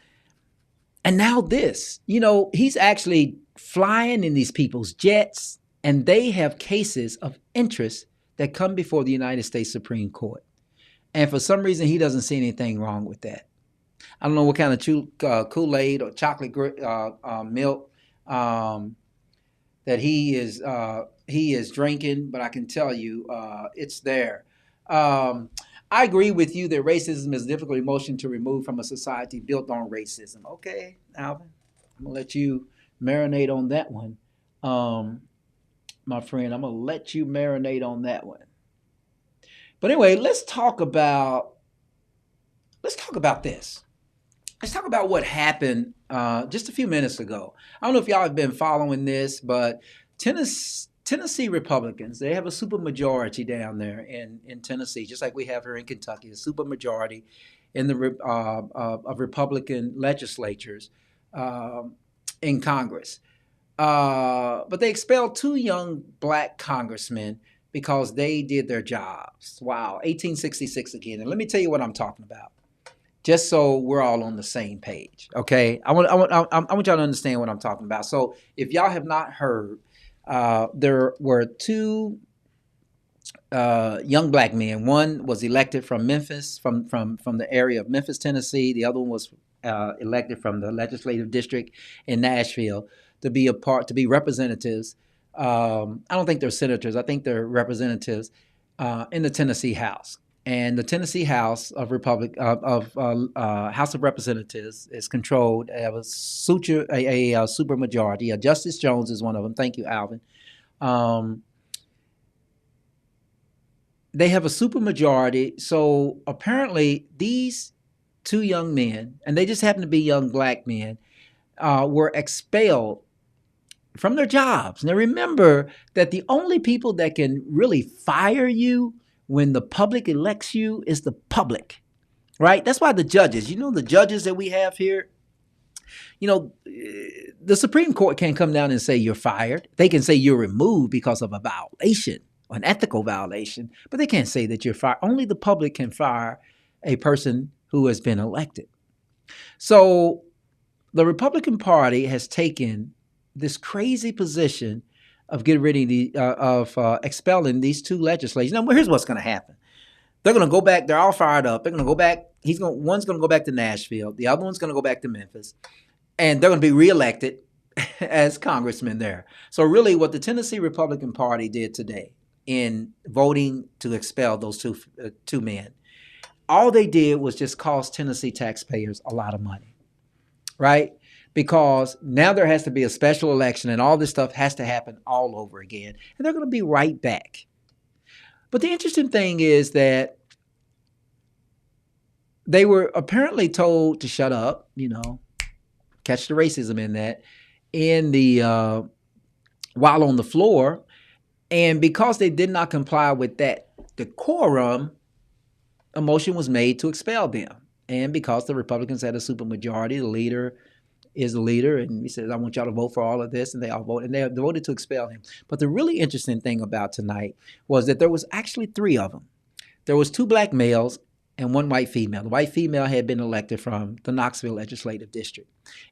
now this, he's actually flying in these people's jets, and they have cases of interest that come before the United States Supreme Court. And for some reason, he doesn't see anything wrong with that. I don't know what kind of Kool-Aid or chocolate milk that he is drinking, but I can tell you it's there. I agree with you that racism is a difficult emotion to remove from a society built on racism. Okay, Alvin, I'm going to let you marinate on that one. My friend, I'm going to let you marinate on that one. But anyway, let's talk about this. Let's talk about what happened just a few minutes ago. I don't know if y'all have been following this, but Tennessee Republicans, they have a supermajority down there in Tennessee, just like we have here in Kentucky, a supermajority in the of Republican legislatures in Congress. But they expelled 2 young black congressmen because they did their jobs. Wow, 1866 again. And let me tell you what I'm talking about, just so we're all on the same page, okay? I want y'all to understand what I'm talking about. So if y'all have not heard, there were 2 young black men. One was elected from Memphis, from the area of Memphis, Tennessee. The other one was elected from the legislative district in Nashville to be representatives. I don't think they're senators. I think they're representatives in the Tennessee House. And the Tennessee House of House of Representatives is controlled. They have a super majority. Justice Jones is one of them. Thank you, Alvin. They have a super majority. So apparently these 2 young men, and they just happen to be young black men, were expelled from their jobs. Now remember that the only people that can really fire you when the public elects you is the public, right? That's why the judges, the judges that we have here, the Supreme Court can't come down and say you're fired. They can say you're removed because of a violation, an ethical violation, but they can't say that you're fired. Only the public can fire a person who has been elected. So the Republican Party has taken this crazy position of getting rid of expelling these 2 legislators. Now, here's what's going to happen. They're going to go back. They're all fired up. They're going to go back. One's going to go back to Nashville. The other one's going to go back to Memphis, and they're going to be reelected as congressmen there. So really what the Tennessee Republican Party did today in voting to expel those two men, all they did was just cost Tennessee taxpayers a lot of money, right? Because now there has to be a special election and all this stuff has to happen all over again. And they're going to be right back. But the interesting thing is that they were apparently told to shut up, catch the racism in that, while on the floor. And because they did not comply with that decorum, a motion was made to expel them. And because the Republicans had a supermajority, the leader is the leader, and he says, I want y'all to vote for all of this, and they all voted, and they voted to expel him. But the really interesting thing about tonight was that there was actually 3 of them. There was 2 black males and 1 white female. The white female had been elected from the Knoxville Legislative District,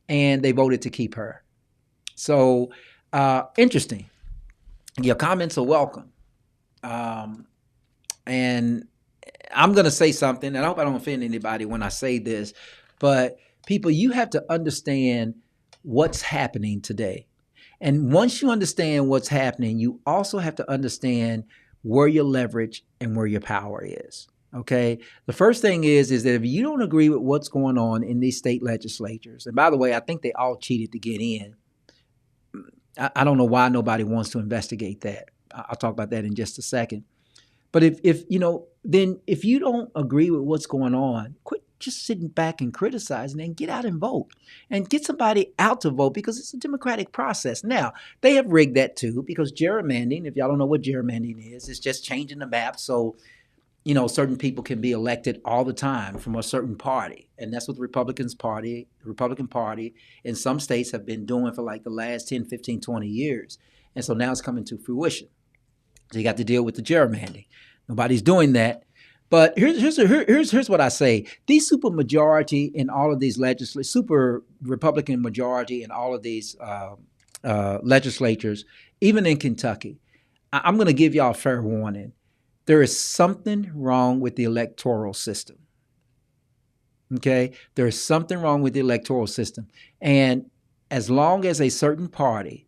and they voted to keep her. So, interesting. Your comments are welcome. And I'm going to say something, and I hope I don't offend anybody when I say this, but people, you have to understand what's happening today. And once you understand what's happening, you also have to understand where your leverage and where your power is. Okay. The first thing is that if you don't agree with what's going on in these state legislatures, and by the way, I think they all cheated to get in. I don't know why nobody wants to investigate that. I'll talk about that in just a second. But if you don't agree with what's going on, quit just sitting back and criticizing and get out and vote and get somebody out to vote, because it's a democratic process. Now, they have rigged that too, because gerrymandering, if y'all don't know what gerrymandering is, it's just changing the map so certain people can be elected all the time from a certain party. And that's what the Republican Party in some states have been doing for like the last 10, 15, 20 years. And so now it's coming to fruition. So you got to deal with the gerrymandering. Nobody's doing that. But here's what I say. These super majority in all of these super Republican majority in all of these legislatures, even in Kentucky, I'm going to give y'all a fair warning. There is something wrong with the electoral system. Okay? There is something wrong with the electoral system. And as long as a certain party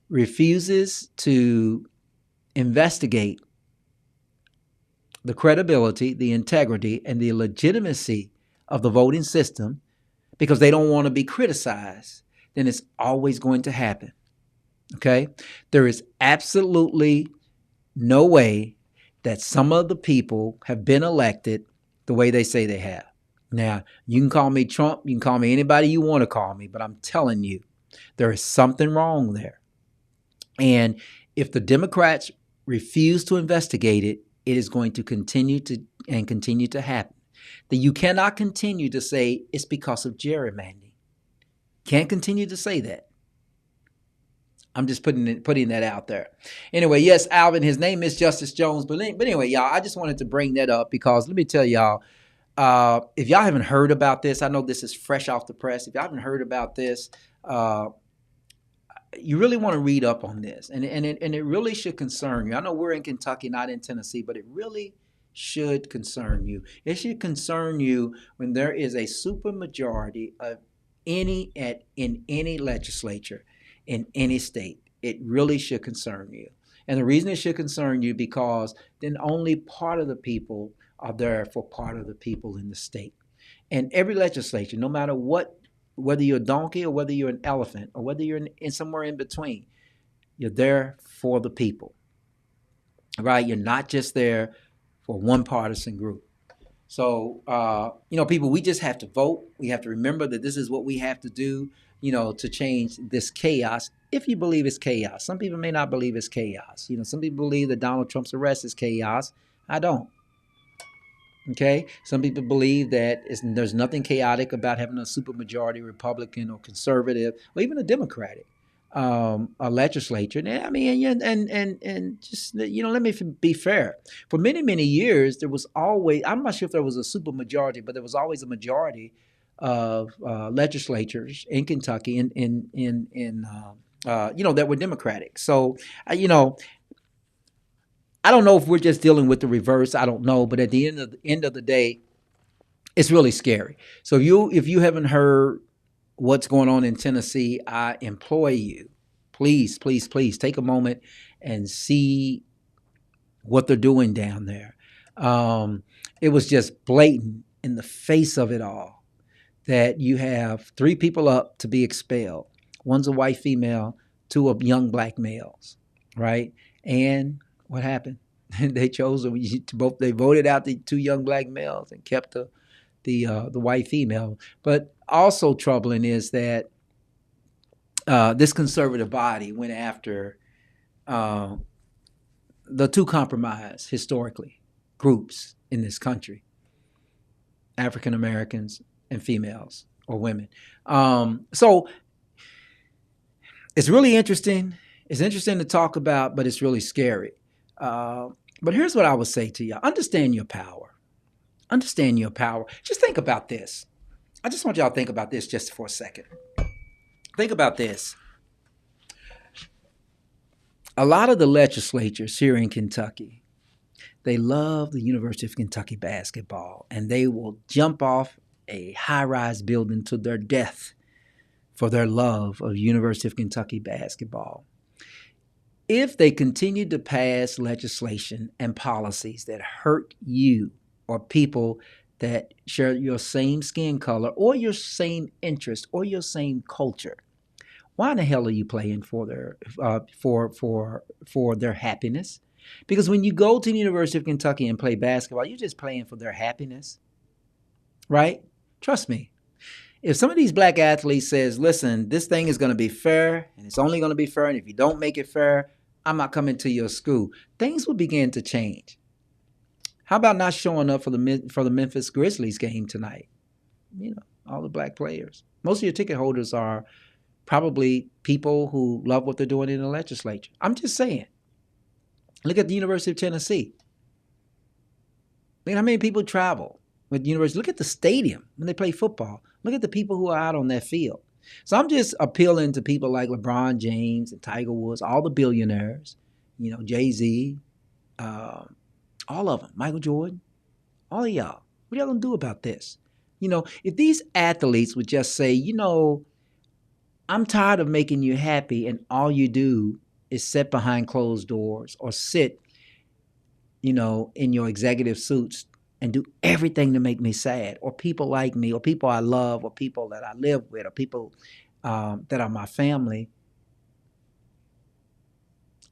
refuses to investigate the credibility, the integrity, and the legitimacy of the voting system because they don't want to be criticized, then it's always going to happen. Okay? There is absolutely no way that some of the people have been elected the way they say they have. Now, you can call me Trump, you can call me anybody you want to call me, but I'm telling you, there is something wrong there. And if the Democrats refuse to investigate it, it is going to continue to happen. That you cannot continue to say it's because of gerrymandering. Can't continue to say that. I'm just putting that out there. Anyway, yes, Alvin, his name is Justice Jones. But anyway, y'all, I just wanted to bring that up because let me tell y'all, if y'all haven't heard about this, I know this is fresh off the press. If y'all haven't heard about this, you really want to read up on this. And it really should concern you. I know we're in Kentucky, not in Tennessee, but it really should concern you. It should concern you when there is a supermajority of in any legislature in any state. It really should concern you. And the reason it should concern you because then only part of the people are there for part of the people in the state. And every legislature, no matter what, whether you're a donkey or whether you're an elephant or whether you're in somewhere in between, you're there for the people, right? You're not just there for one partisan group. So, people, we just have to vote. We have to remember that this is what we have to do, to change this chaos, if you believe it's chaos. Some people may not believe it's chaos. Some people believe that Donald Trump's arrest is chaos. I don't. Okay? Some people believe that there's nothing chaotic about having a supermajority Republican or conservative or even a Democratic a legislature. And just, let me be fair. For many, many years, there was always, I'm not sure if there was a supermajority, but there was always a majority of legislatures in Kentucky that were Democratic. So, I don't know if we're just dealing with the reverse. I don't know. But at the end of the day, it's really scary. So if you haven't heard what's going on in Tennessee, I implore you, please, please, please take a moment and see what they're doing down there. It was just blatant in the face of it all that you have 3 people up to be expelled. One's a white female, 2 of young black males, right? And what happened? They chose both. They voted out the 2 young black males and kept the white female. But also troubling is that this conservative body went after the 2 compromised historically groups in this country: African Americans and females or women. So it's really interesting. It's interesting to talk about, but it's really scary. But here's what I would say to you: understand your power. Understand your power. Just think about this. I just want y'all to think about this just for a second. Think about this. A lot of the legislatures here in Kentucky, they love the University of Kentucky basketball, and they will jump off a high-rise building to their death for their love of University of Kentucky basketball. If they continue to pass legislation and policies that hurt you or people that share your same skin color or your same interest or your same culture, why in the hell are you playing for their for their happiness? Because when you go to the University of Kentucky and play basketball, you're just playing for their happiness, right? Trust me. If some of these black athletes says, listen, this thing is going to be fair, and it's only going to be fair, and if you don't make it fair, I'm not coming to your school, things will begin to change. How about not showing up for the Memphis Grizzlies game tonight? You know, all the black players. Most of your ticket holders are probably people who love what they're doing in the legislature. I'm just saying. Look at the University of Tennessee. Look at how many people travel with the university. Look at the stadium when they play football. Look at the people who are out on that field. So I'm just appealing to people like LeBron James and Tiger Woods, all the billionaires, you know, Jay-Z, all of them, Michael Jordan, all of y'all. What are y'all going to do about this? You know, if these athletes would just say, you know, I'm tired of making you happy, and all you do is sit behind closed doors or sit, you know, in your executive suits and do everything to make me sad, or people like me, or people I love, or people that I live with, or people that are my family.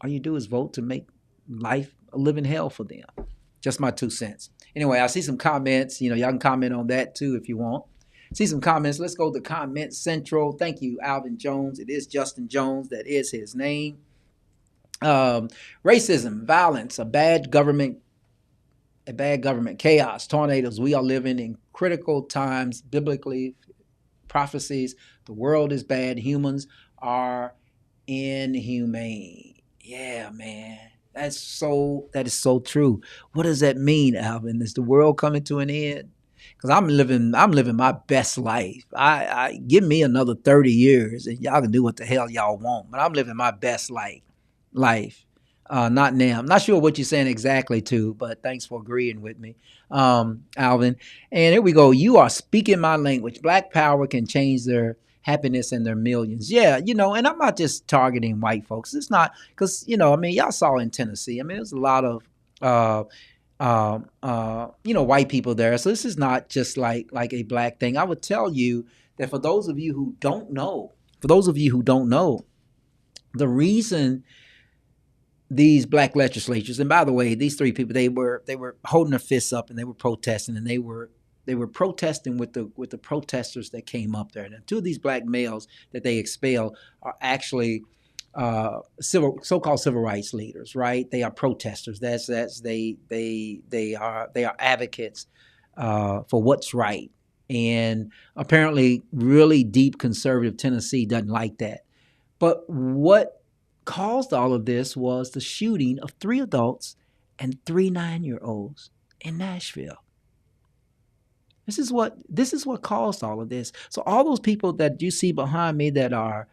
All you do is vote to make life a living hell for them. Just my 2 cents. Anyway, I see some comments. You know, y'all can comment on that too if you want. See some comments. Let's go to Comment Central. Thank you, Alvin Jones. It is Justin Jones. That is his name. Racism, violence, a bad government, chaos, tornadoes. We are living in critical times, biblically, prophecies. The world is bad. Humans are inhumane. Yeah, man. That is so true. What does that mean, Alvin? Is the world coming to an end? Because I'm living my best life. I give me another 30 years and y'all can do what the hell y'all want. But I'm living my best life. Not now. I'm not sure what you're saying exactly too, but thanks for agreeing with me, Alvin. And here we go. You are speaking my language. Black power can change their happiness and their millions. Yeah, you know, and I'm not just targeting white folks. It's not because, you know, I mean, y'all saw in Tennessee. I mean, there's a lot of you know, white people there. So this is not just like a black thing. I would tell you that for those of you who don't know, the reason these black legislatures, and by the way, these 3 people, they were holding their fists up and they were protesting, and they were protesting with the protesters that came up there. And 2 of these black males that they expelled are actually so-called civil rights leaders, right? They are protesters. They are advocates for what's right. And apparently really deep conservative Tennessee doesn't like that. But what caused all of this was the shooting of 3 adults and 3 9-year-olds in Nashville. This is what caused all of this. So all those people that you see behind me that are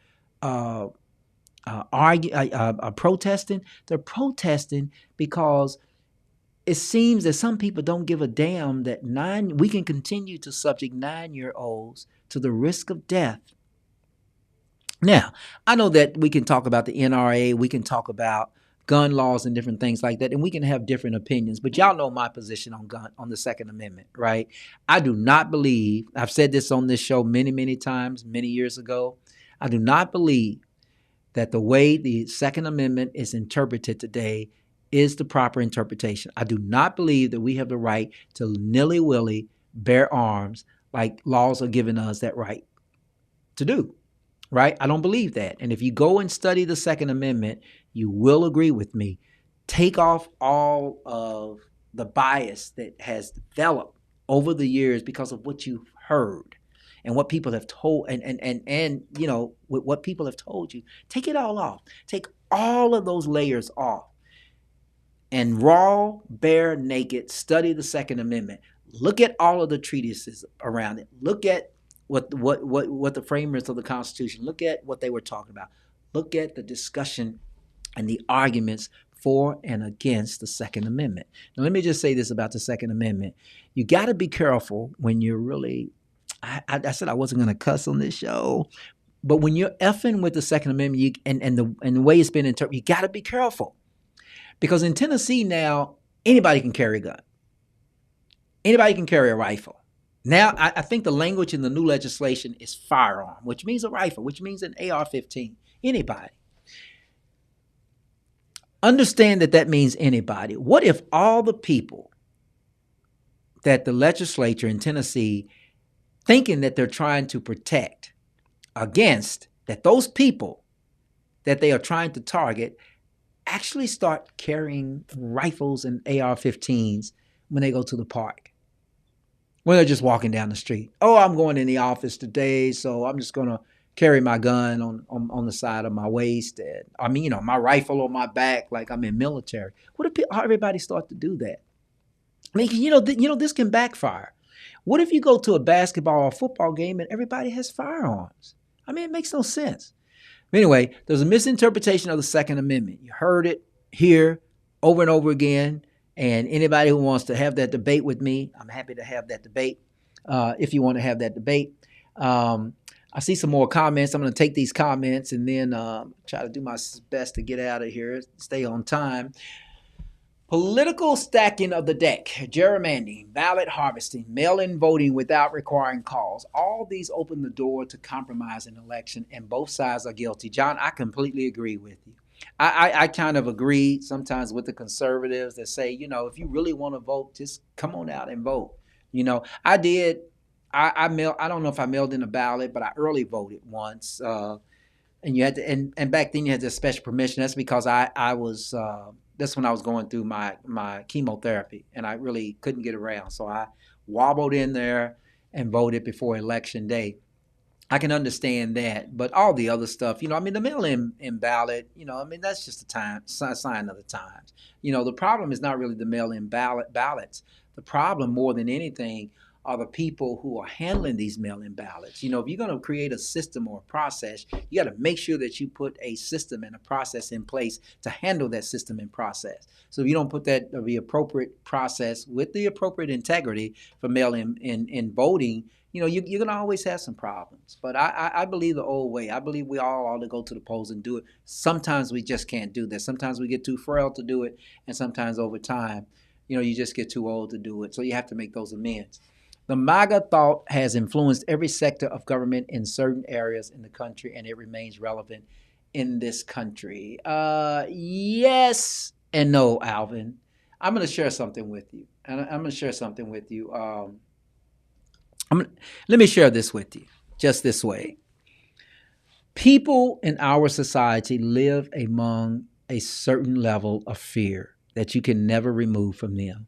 protesting, they're protesting because it seems that some people don't give a damn that we can continue to subject 9-year-olds to the risk of death Now, I know that we can talk about the NRA, we can talk about gun laws and different things like that, and we can have different opinions. But y'all know my position on the Second Amendment, right? I do not believe, I've said this on this show many, many times, many years ago. I do not believe that the way the Second Amendment is interpreted today is the proper interpretation. I do not believe that we have the right to nilly-willy bear arms like laws are giving us that right to do. Right? I don't believe that. And if you go and study the Second Amendment, you will agree with me. Take off all of the bias that has developed over the years because of what you've heard and what people have told and you know, what people have told you. Take it all off. Take all of those layers off. And raw, bare, naked, study the Second Amendment. Look at all of the treatises around it. Look at what the framers of the Constitution, look at what they were talking about. Look at the discussion and the arguments for and against the Second Amendment. Now, let me just say this about the Second Amendment. You got to be careful when you're really, I said I wasn't going to cuss on this show, but when you're effing with the Second Amendment and the way it's been interpreted, you got to be careful. Because in Tennessee now, anybody can carry a gun. Anybody can carry a rifle. Now, I think the language in the new legislation is firearm, which means a rifle, which means an AR-15. Anybody. Understand that means anybody. What if all the people that the legislature in Tennessee thinking that they're trying to protect against, that those people that they are trying to target actually start carrying rifles and AR-15s when they go to the park? When they're just walking down the street. Oh, I'm going in the office today, so I'm just going to carry my gun on the side of my waist. And, I mean, you know, my rifle on my back like I'm in military. What if everybody start to do that? I mean, you know, this can backfire. What if you go to a basketball or football game and everybody has firearms? I mean, it makes no sense. Anyway, there's a misinterpretation of the Second Amendment. You heard it here over and over again. And anybody who wants to have that debate with me, I'm happy to have that debate. If you want to have that debate. I see some more comments. I'm going to take these comments and then try to do my best to get out of here, stay on time. Political stacking of the deck, gerrymandering, ballot harvesting, mail-in voting without requiring calls. All these open the door to compromise an election, and both sides are guilty. John, I completely agree with you. I kind of agree sometimes with the conservatives that say, you know, if you really want to vote, just come on out and vote. You know, I did. I don't know if I mailed in a ballot, but I early voted once. And you had to, and back then you had this special permission. That's because I was, that's when I was going through my chemotherapy and I really couldn't get around. So I wobbled in there and voted before election day. I can understand that, but all the other stuff, you know, I mean, the mail-in ballot, you know, I mean, that's just a sign of the times. You know, the problem is not really the mail-in ballots. The problem, more than anything, are the people who are handling these mail-in ballots. You know, if you're going to create a system or a process, you got to make sure that you put a system and a process in place to handle that system and process. So if you don't put the appropriate process with the appropriate integrity for mail-in voting, you know, you're going to always have some problems. But I believe the old way. I believe we all ought to go to the polls and do it. Sometimes we just can't do that. Sometimes we get too frail to do it. And sometimes over time, you know, you just get too old to do it. So you have to make those amends. The MAGA thought has influenced every sector of government in certain areas in the country, and it remains relevant in this country. Yes and no, Alvin. I'm going to share something with you. Let me share this with you just this way. People in our society live among a certain level of fear that you can never remove from them.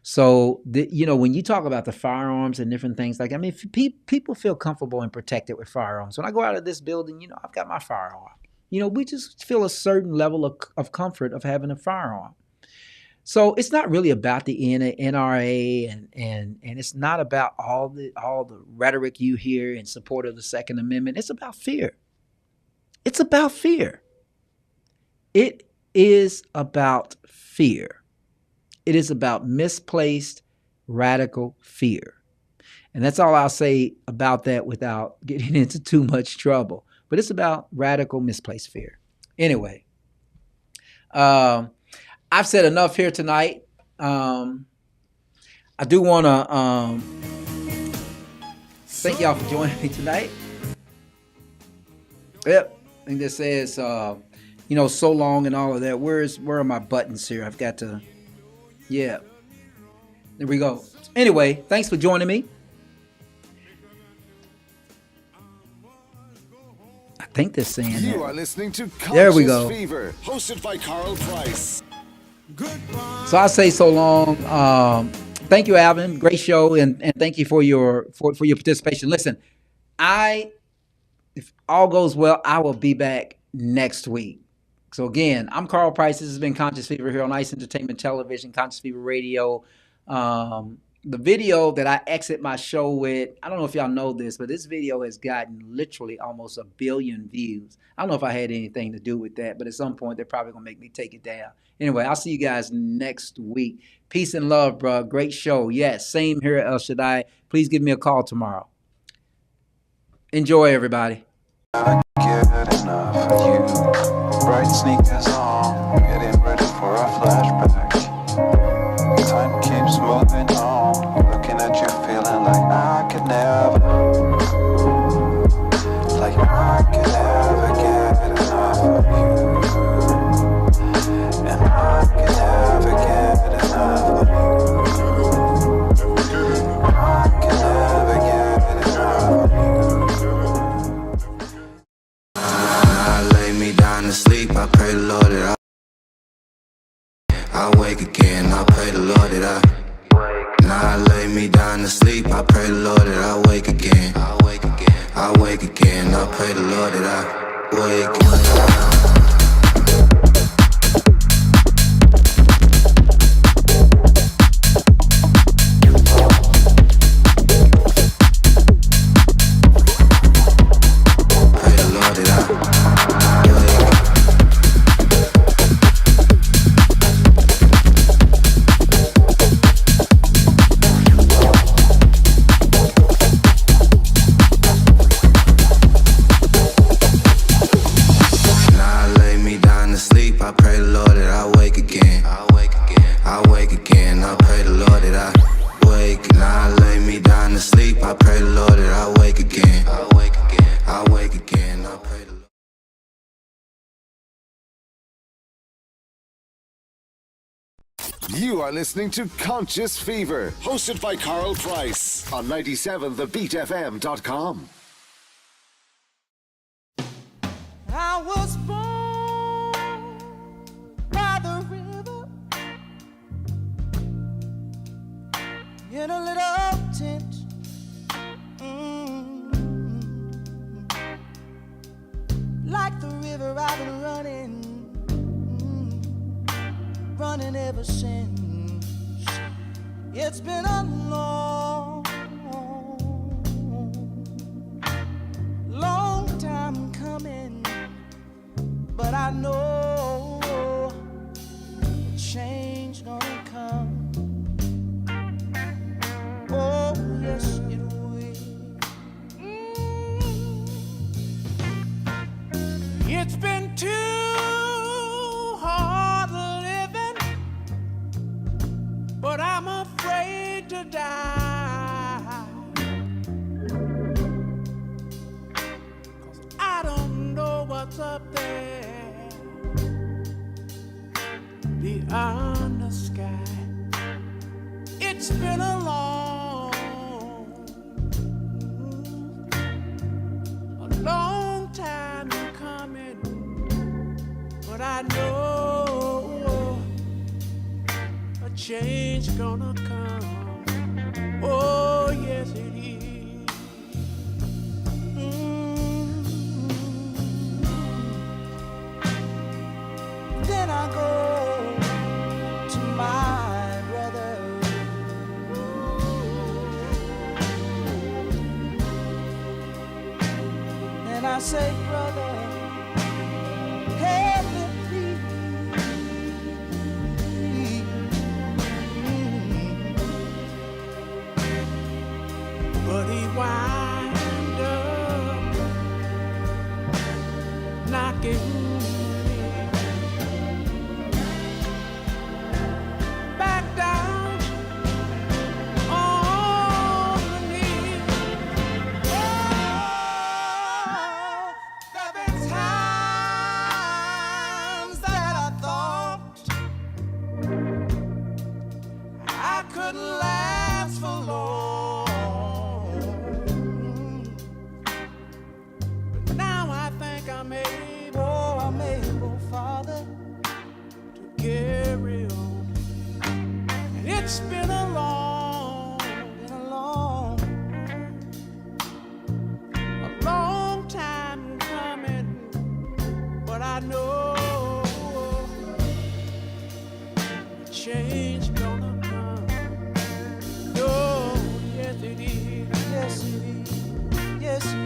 So, you know, when you talk about the firearms and different things, like, I mean, people feel comfortable and protected with firearms. When I go out of this building, you know, I've got my firearm. You know, we just feel a certain level of comfort of having a firearm. So it's not really about the NRA and it's not about all the rhetoric you hear in support of the Second Amendment. It's about fear. It's about fear. It is about fear. It is about misplaced radical fear. And that's all I'll say about that without getting into too much trouble. but it's about radical misplaced fear. Anyway, I've said enough here tonight. I do want to thank y'all for joining me tonight. Yep, and this says, so long and all of that. Where are my buttons here? I've got to, yeah. There we go. Anyway, thanks for joining me. I think they're saying You that. are listening to There we go. Conscious Fever, hosted by Carl Price. So I say so long. Thank you, Alvin. Great show, and thank you for your participation. Listen, if all goes well, I will be back next week. So again, I'm Carl Price. This has been Conscious Fever here on Ice Entertainment Television, Conscious Fever Radio. The video that I exit my show with, I don't know if y'all know this, but this video has gotten literally almost 1 billion views. I don't know if I had anything to do with that, but at some point they're probably gonna make me take it down. Anyway, I'll see you guys next week. Peace and love, bro. Great show. Yes, same here at El Shaddai. Please give me a call tomorrow. Enjoy, everybody. Good enough for you. Bright sneakers on, getting ready for a flashback. Time keeps moving on, looking at you, feeling like I could never get enough of you. And I could never get enough of you. I could never get enough of you. I lay me down to sleep, I pray the Lord that I wake again, I pray the Lord that I lay me down to sleep, I pray the Lord that I wake again, I wake again, I pray the Lord that I wake again. You are listening to Conscious Fever, hosted by Carl Price on 97thebeatfm.com. I was born by the river in a little tent. Like the river I've been running ever since. It's been a long time coming, but I know a change gonna come. Oh yes it will. It's been too hard living, but I'm afraid to die. 'Cause I don't know what's up there beyond the sky. It's been a long time coming, but I know a change gonna come. Oh yes it is. Then I go to my brother, and I say, brother, help me please. But he wind up couldn't last for long. But now I think I'm able, Father, to carry on. And it's been a long time coming, but I know change gonna come. Oh, yes it is. Yes it is. Yes it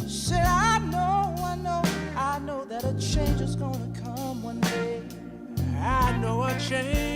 is. Say I know that a change is gonna come one day. I know a change